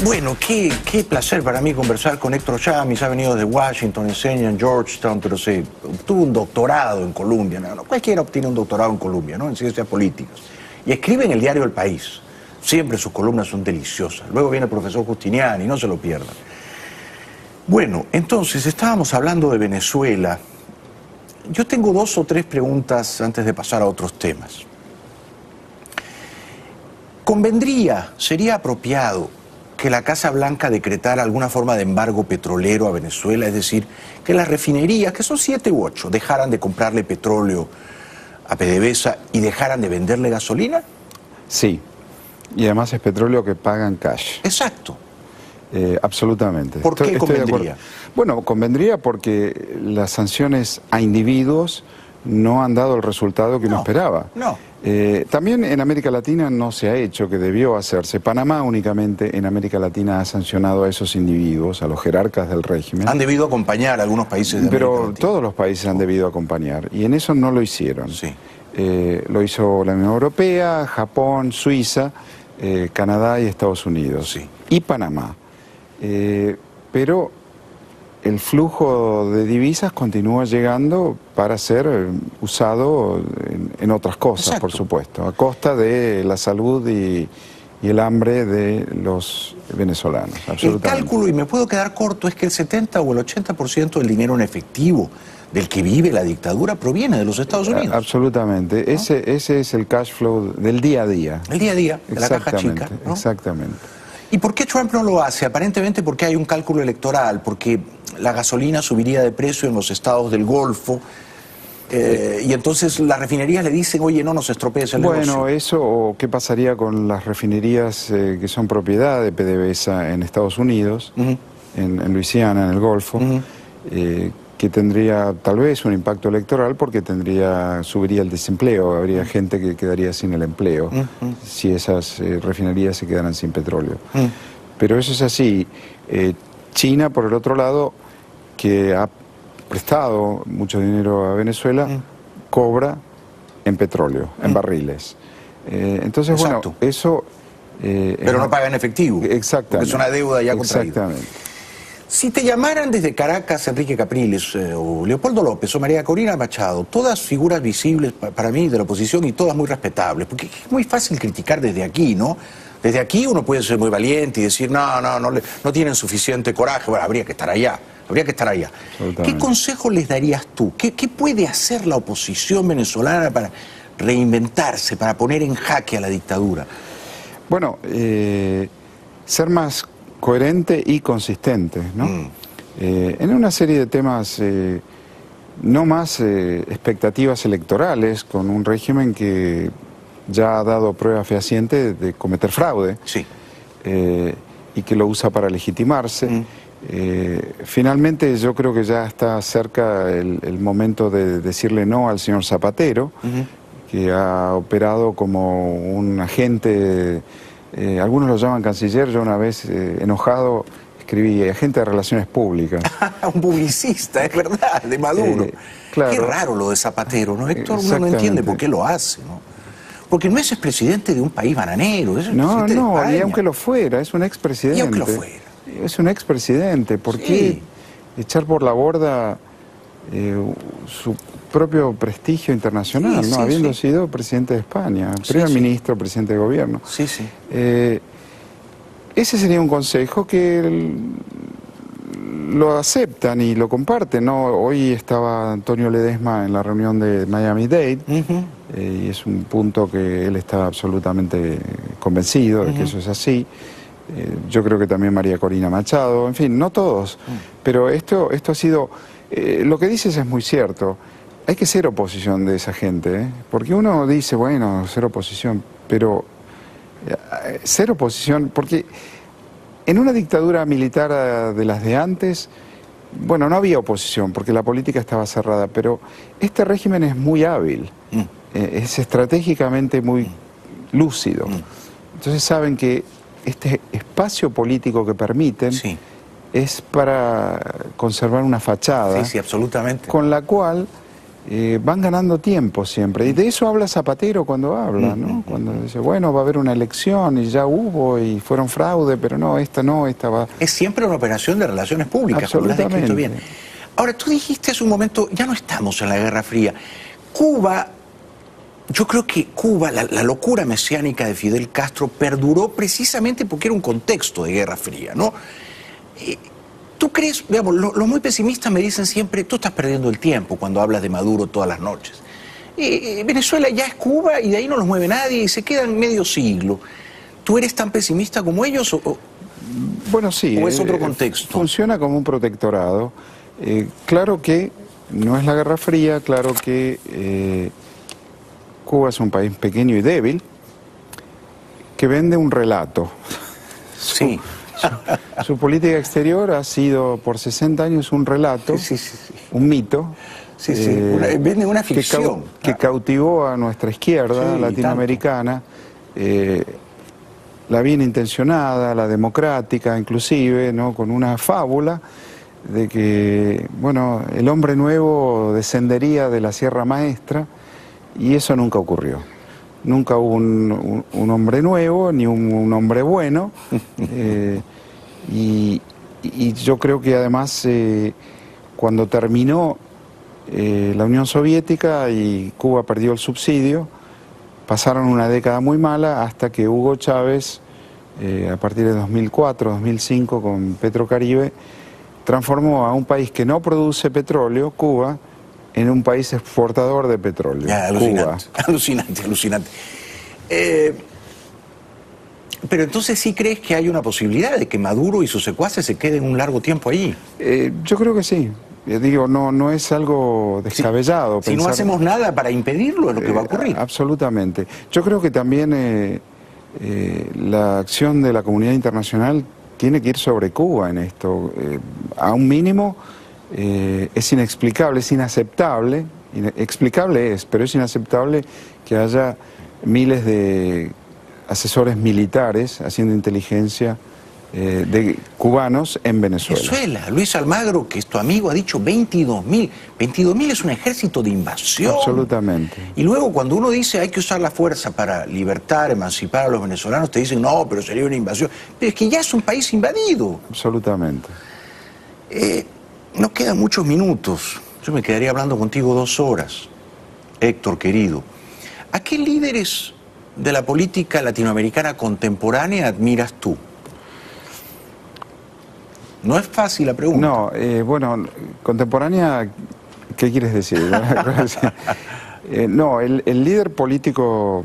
Bueno, qué placer para mí conversar con Héctor Chami. Ha venido de Washington, enseña en Georgetown, pero obtuvo un doctorado en Columbia. No, cualquiera obtiene un doctorado en Columbia, ¿no? En ciencias políticas. Y escribe en el diario El País. Siempre sus columnas son deliciosas. Luego viene el profesor Justiniani, no se lo pierdan. Bueno, entonces estábamos hablando de Venezuela. Yo tengo 2 o 3 preguntas antes de pasar a otros temas. ¿Sería apropiado que la Casa Blanca decretara alguna forma de embargo petrolero a Venezuela? Es decir, que las refinerías, que son 7 u 8, dejaran de comprarle petróleo a PDVSA y dejaran de venderle gasolina? Sí, y además es petróleo que pagan cash. Exacto. Absolutamente. ¿Por qué convendría? Bueno, convendría porque las sanciones a individuos no han dado el resultado que uno esperaba. No. También en América Latina no se ha hecho, que debió hacerse. Panamá únicamente en América Latina ha sancionado a esos individuos, a los jerarcas del régimen. Han debido acompañar a algunos países de América Latina. Pero todos los países han debido acompañar, y en eso no lo hicieron. Sí. Lo hizo la Unión Europea, Japón, Suiza, Canadá y Estados Unidos. Sí. Y Panamá. Pero el flujo de divisas continúa llegando para ser usado en otras cosas. Exacto. Por supuesto, a costa de la salud y el hambre de los venezolanos. El cálculo, y me puedo quedar corto, es que el 70 o el 80% del dinero en efectivo del que vive la dictadura proviene de los Estados Unidos. Absolutamente. ¿No? Ese es el cash flow del día a día. El día a día, de la caja chica, ¿no? Exactamente. ¿Y por qué Trump no lo hace? Aparentemente porque hay un cálculo electoral, porque la gasolina subiría de precio en los estados del Golfo, y entonces las refinerías le dicen, oye, no nos estropees el negocio. Bueno, eso, o qué pasaría con las refinerías que son propiedad de PDVSA en Estados Unidos, en Luisiana, en el Golfo, que tendría tal vez un impacto electoral porque subiría el desempleo, habría gente que quedaría sin el empleo si esas refinerías se quedaran sin petróleo. Pero eso es así. China, por el otro lado, que ha prestado mucho dinero a Venezuela, cobra en petróleo, en barriles. Entonces, Exacto. bueno, eso... pero no paga en efectivo. Exactamente. Porque es una deuda ya contraída. Exactamente. Si te llamaran desde Caracas Enrique Capriles, o Leopoldo López, o María Corina Machado, todas figuras visibles para mí de la oposición y todas muy respetables, porque es muy fácil criticar desde aquí, ¿no? Desde aquí uno puede ser muy valiente y decir, no tienen suficiente coraje, bueno, habría que estar allá. ¿Qué consejo les darías tú? ¿Qué puede hacer la oposición venezolana para reinventarse, para poner en jaque a la dictadura? Bueno, ser más coherente y consistente, ¿no? En una serie de temas, no más expectativas electorales, con un régimen que ya ha dado prueba fehaciente de cometer fraude, sí. Y que lo usa para legitimarse. Finalmente yo creo que ya está cerca el momento de decirle no al señor Zapatero, que ha operado como un agente, algunos lo llaman canciller, yo una vez enojado escribí agente de relaciones públicas. Un publicista, es verdad, de Maduro. Claro. Qué raro lo de Zapatero, ¿no, Héctor? Uno no entiende por qué lo hace, ¿no? Porque no es el presidente de un país bananero, es el presidente de España. Y aunque lo fuera, es un expresidente. Y aunque lo fuera. Es un expresidente. ¿Por qué echar por la borda su propio prestigio internacional, ¿no? Habiendo sido presidente de España, primer ministro, presidente de gobierno? Sí, sí. Ese sería un consejo que lo aceptan y lo comparten, ¿no? Hoy estaba Antonio Ledesma en la reunión de Miami-Dade, y es un punto que él está absolutamente convencido de que eso es así. Yo creo que también María Corina Machado, en fin, no todos, pero esto ha sido... lo que dices es muy cierto, hay que ser oposición de esa gente, porque uno dice, bueno, ser oposición, pero ser oposición, porque en una dictadura militar de las de antes, bueno, no había oposición, porque la política estaba cerrada, pero este régimen es muy hábil, es estratégicamente muy lúcido, entonces saben que este espacio político que permiten es para conservar una fachada absolutamente. Con la cual van ganando tiempo siempre. Y de eso habla Zapatero cuando habla, ¿no? Cuando dice, bueno, va a haber una elección y ya hubo y fueron fraude, pero no, esta va... Es siempre una operación de relaciones públicas, como lo has descrito bien. Ahora, tú dijiste hace un momento, ya no estamos en la Guerra Fría. Cuba... Yo creo que Cuba, la locura mesiánica de Fidel Castro perduró precisamente porque era un contexto de Guerra Fría, ¿no? ¿Tú crees, digamos, los muy pesimistas me dicen siempre, tú estás perdiendo el tiempo cuando hablas de Maduro todas las noches? Venezuela ya es Cuba y de ahí no los mueve nadie y se quedan medio siglo. ¿Tú eres tan pesimista como ellos bueno, sí, o es otro contexto? Funciona como un protectorado. Claro que no es la Guerra Fría, claro que... Cuba es un país pequeño y débil que vende un relato. Su política exterior ha sido por 60 años un relato, un mito. Vende una ficción. Que cautivó a nuestra izquierda latinoamericana, la bien intencionada, la democrática inclusive, ¿no? Con una fábula de que, bueno, el hombre nuevo descendería de la Sierra Maestra. Y eso nunca ocurrió. Nunca hubo un hombre nuevo, ni un hombre bueno. Y yo creo que además, cuando terminó la Unión Soviética y Cuba perdió el subsidio, pasaron una década muy mala hasta que Hugo Chávez, a partir de 2004, 2005, con Petrocaribe, transformó a un país que no produce petróleo, Cuba, en un país exportador de petróleo. Alucinante, alucinante. Pero entonces sí crees que hay una posibilidad de que Maduro y sus secuaces se queden un largo tiempo allí. Yo creo que sí. Digo, no es algo descabellado. Si no hacemos nada para impedirlo, es lo que va a ocurrir. Absolutamente. Yo creo que también la acción de la comunidad internacional tiene que ir sobre Cuba en esto. A un mínimo... es inexplicable, es inaceptable, explicable es, pero es inaceptable que haya miles de asesores militares haciendo inteligencia de cubanos en Venezuela. Venezuela. Luis Almagro, que es tu amigo, ha dicho 22.000. 22.000 es un ejército de invasión. Absolutamente. Y luego cuando uno dice hay que usar la fuerza para libertar, emancipar a los venezolanos, te dicen no, pero sería una invasión. Pero es que ya es un país invadido. Absolutamente. Nos quedan muchos minutos. Yo me quedaría hablando contigo 2 horas. Héctor, querido, ¿a qué líderes de la política latinoamericana contemporánea admiras tú? No es fácil la pregunta. No, bueno, contemporánea, ¿qué quieres decir? No, el líder político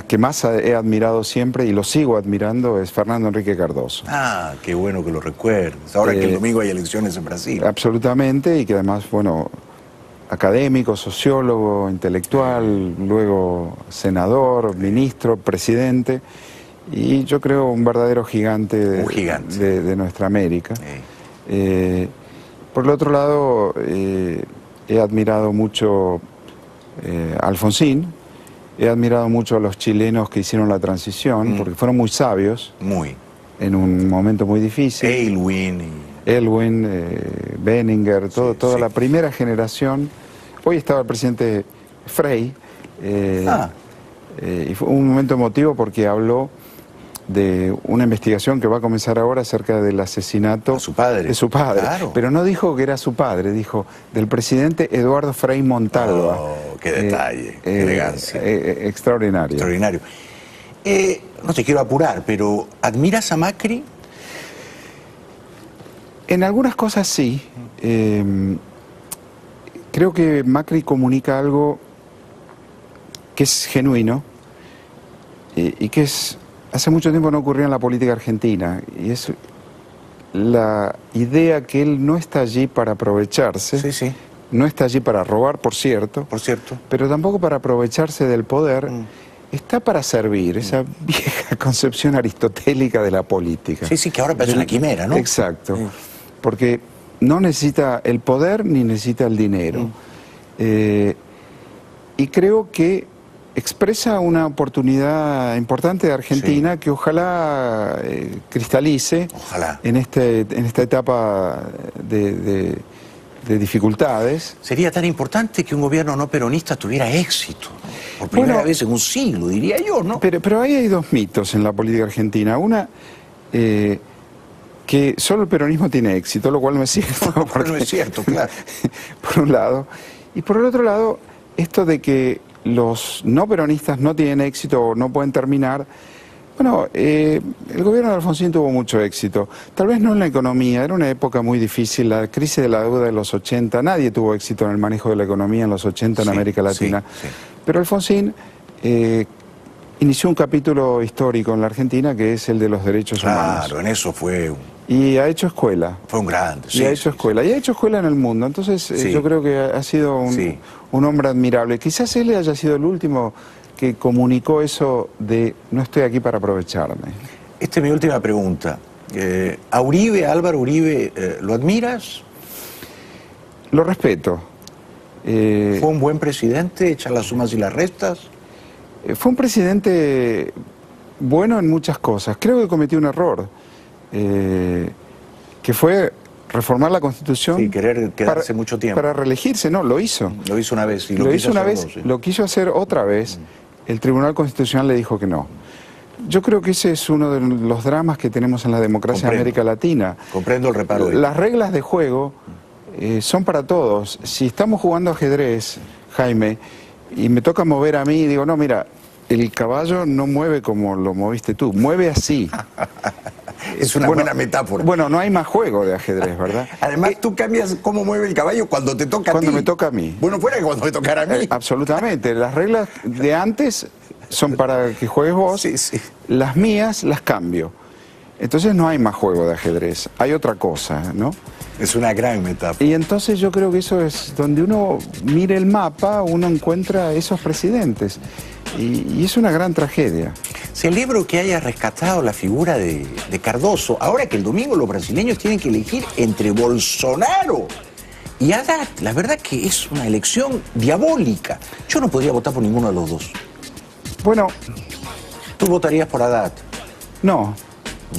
que más he admirado siempre y lo sigo admirando es Fernando Henrique Cardoso. Ah, qué bueno que lo recuerdes. Ahora que el domingo hay elecciones en Brasil. Absolutamente, y que además, bueno, académico, sociólogo, intelectual, luego senador, ministro, presidente, y yo creo un verdadero gigante de nuestra América. Por el otro lado, he admirado mucho a Alfonsín, he admirado mucho a los chilenos que hicieron la transición, porque fueron muy sabios. Muy. En un momento muy difícil. Aylwin, Benninger, toda la primera generación. Hoy estaba el presidente Frei, y fue un momento emotivo porque habló de una investigación que va a comenzar ahora acerca del asesinato de su padre. Claro. Pero no dijo que era su padre, dijo del presidente Eduardo Frei Montalva. Oh, qué detalle, qué elegancia. Extraordinario. Extraordinario. No te quiero apurar, pero ¿admiras a Macri? En algunas cosas sí. Creo que Macri comunica algo que es genuino y que hace mucho tiempo no ocurría en la política argentina, y es la idea que él no está allí para aprovecharse, no está allí para robar, por cierto, pero tampoco para aprovecharse del poder, está para servir, esa vieja concepción aristotélica de la política. Sí, que ahora parece una quimera, ¿no? Exacto, porque no necesita el poder ni necesita el dinero. Y creo que expresa una oportunidad importante de Argentina que ojalá cristalice en esta etapa de dificultades. Sería tan importante que un gobierno no peronista tuviera éxito, por primera vez en un siglo, diría yo, ¿no? Pero ahí hay 2 mitos en la política argentina. Una, que solo el peronismo tiene éxito, lo cual no es cierto. No es cierto, claro. Por un lado. Y por el otro lado, esto de que los no peronistas no tienen éxito o no pueden terminar. Bueno, el gobierno de Alfonsín tuvo mucho éxito. Tal vez no en la economía, era una época muy difícil, la crisis de la deuda de los 80, nadie tuvo éxito en el manejo de la economía en los 80 en América Latina. Pero Alfonsín inició un capítulo histórico en la Argentina que es el de los derechos humanos. Claro, en eso fue y ha hecho escuela. Fue un grande, y ha hecho escuela. Y ha hecho escuela en el mundo. Entonces, yo creo que ha sido un hombre admirable. Quizás él haya sido el último que comunicó eso de no estoy aquí para aprovecharme. Esta es mi última pregunta. ¿A Uribe, Álvaro Uribe, lo admiras? Lo respeto. ¿Fue un buen presidente? ¿Echar las sumas y las restas? Fue un presidente bueno en muchas cosas. Creo que cometió un error. Que fue reformar la Constitución. Sí, querer quedarse mucho tiempo. Para reelegirse, no, lo hizo. Lo hizo una vez. Y lo hizo una vez, lo quiso hacer otra vez. El Tribunal Constitucional le dijo que no. Yo creo que ese es uno de los dramas que tenemos en la democracia en América Latina. Comprendo el reparo. Las reglas de juego son para todos. Si estamos jugando ajedrez, Jaime, y me toca mover a mí, digo, no, mira, el caballo no mueve como lo moviste tú, mueve así. Es una buena metáfora. Bueno, no hay más juego de ajedrez, ¿verdad? Además, tú cambias cómo mueve el caballo cuando te toca a ti. Cuando me toca a mí. Bueno, fuera que cuando me tocara a mí. Absolutamente. Las reglas de antes son para que juegues vos. Las mías las cambio. Entonces no hay más juego de ajedrez. Hay otra cosa, ¿no? Es una gran metáfora. Y entonces yo creo que eso es donde uno mire el mapa, uno encuentra esos presidentes. Y es una gran tragedia. Celebro que haya rescatado la figura de Cardoso, ahora que el domingo los brasileños tienen que elegir entre Bolsonaro y Haddad. La verdad que es una elección diabólica. Yo no podría votar por ninguno de los dos. Bueno, tú votarías por Haddad. No.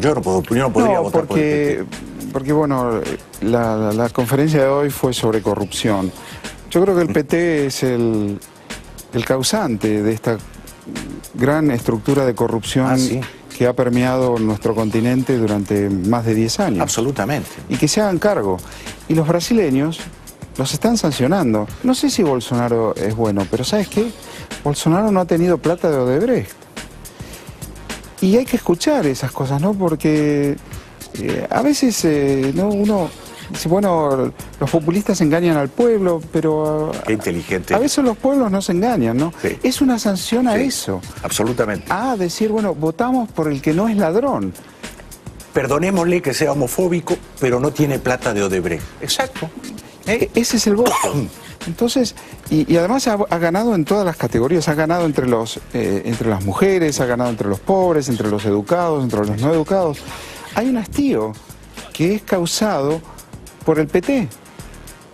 Yo no podría votar por el PT. Porque bueno, la conferencia de hoy fue sobre corrupción. Yo creo que el PT es el causante de esta gran estructura de corrupción que ha permeado nuestro continente durante más de 10 años. Absolutamente. Y que se hagan cargo. Y los brasileños los están sancionando. No sé si Bolsonaro es bueno, pero ¿sabes qué? Bolsonaro no ha tenido plata de Odebrecht. Y hay que escuchar esas cosas, ¿no? Porque a veces uno dice, bueno, los populistas engañan al pueblo, pero qué inteligente. A veces los pueblos no se engañan, ¿no? Sí. Es una sanción a eso. Absolutamente. A decir, bueno, votamos por el que no es ladrón. Perdonémosle que sea homofóbico, pero no tiene plata de Odebrecht. Exacto. Ese es el voto. Entonces, y además ha ganado en todas las categorías, ha ganado entre las mujeres, ha ganado entre los pobres, entre los educados, entre los no educados. Hay un hastío que es causado por el PT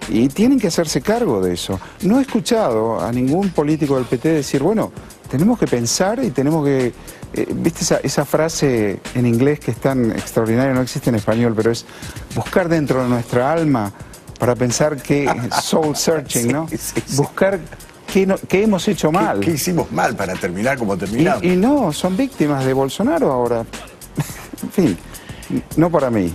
y tienen que hacerse cargo de eso. No he escuchado a ningún político del PT decir, bueno, tenemos que pensar y tenemos que... ¿Viste esa frase en inglés que es tan extraordinaria, no existe en español, pero es buscar dentro de nuestra alma para pensar que soul searching, ¿no? Sí. Buscar qué hemos hecho mal. ¿Qué hicimos mal para terminar como terminamos? Y no, son víctimas de Bolsonaro ahora. En fin, no para mí.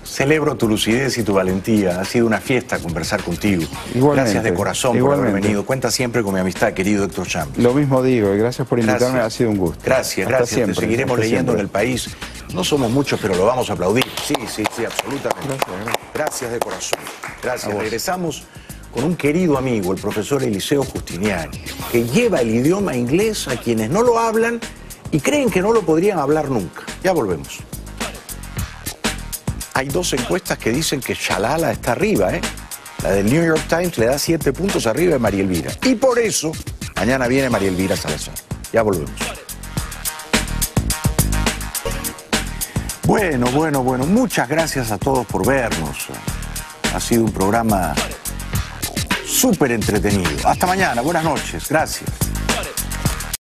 Celebro tu lucidez y tu valentía. Ha sido una fiesta conversar contigo. Igualmente, gracias de corazón por haber venido. Cuenta siempre con mi amistad, querido Héctor Champ. Lo mismo digo, y gracias por invitarme, ha sido un gusto. Gracias, Hasta gracias. siempre, Te seguiremos leyendo en El País. No somos muchos, pero lo vamos a aplaudir. Sí, absolutamente. Gracias de corazón. Gracias. Regresamos con un querido amigo, el profesor Eliseo Justiniani, que lleva el idioma inglés a quienes no lo hablan y creen que no lo podrían hablar nunca. Ya volvemos. Hay 2 encuestas que dicen que Shalala está arriba, ¿eh? La del New York Times le da 7 puntos arriba de María Elvira. Y por eso, mañana viene María Elvira Salazar. Ya volvemos. Bueno. Muchas gracias a todos por vernos. Ha sido un programa súper entretenido. Hasta mañana. Buenas noches. Gracias.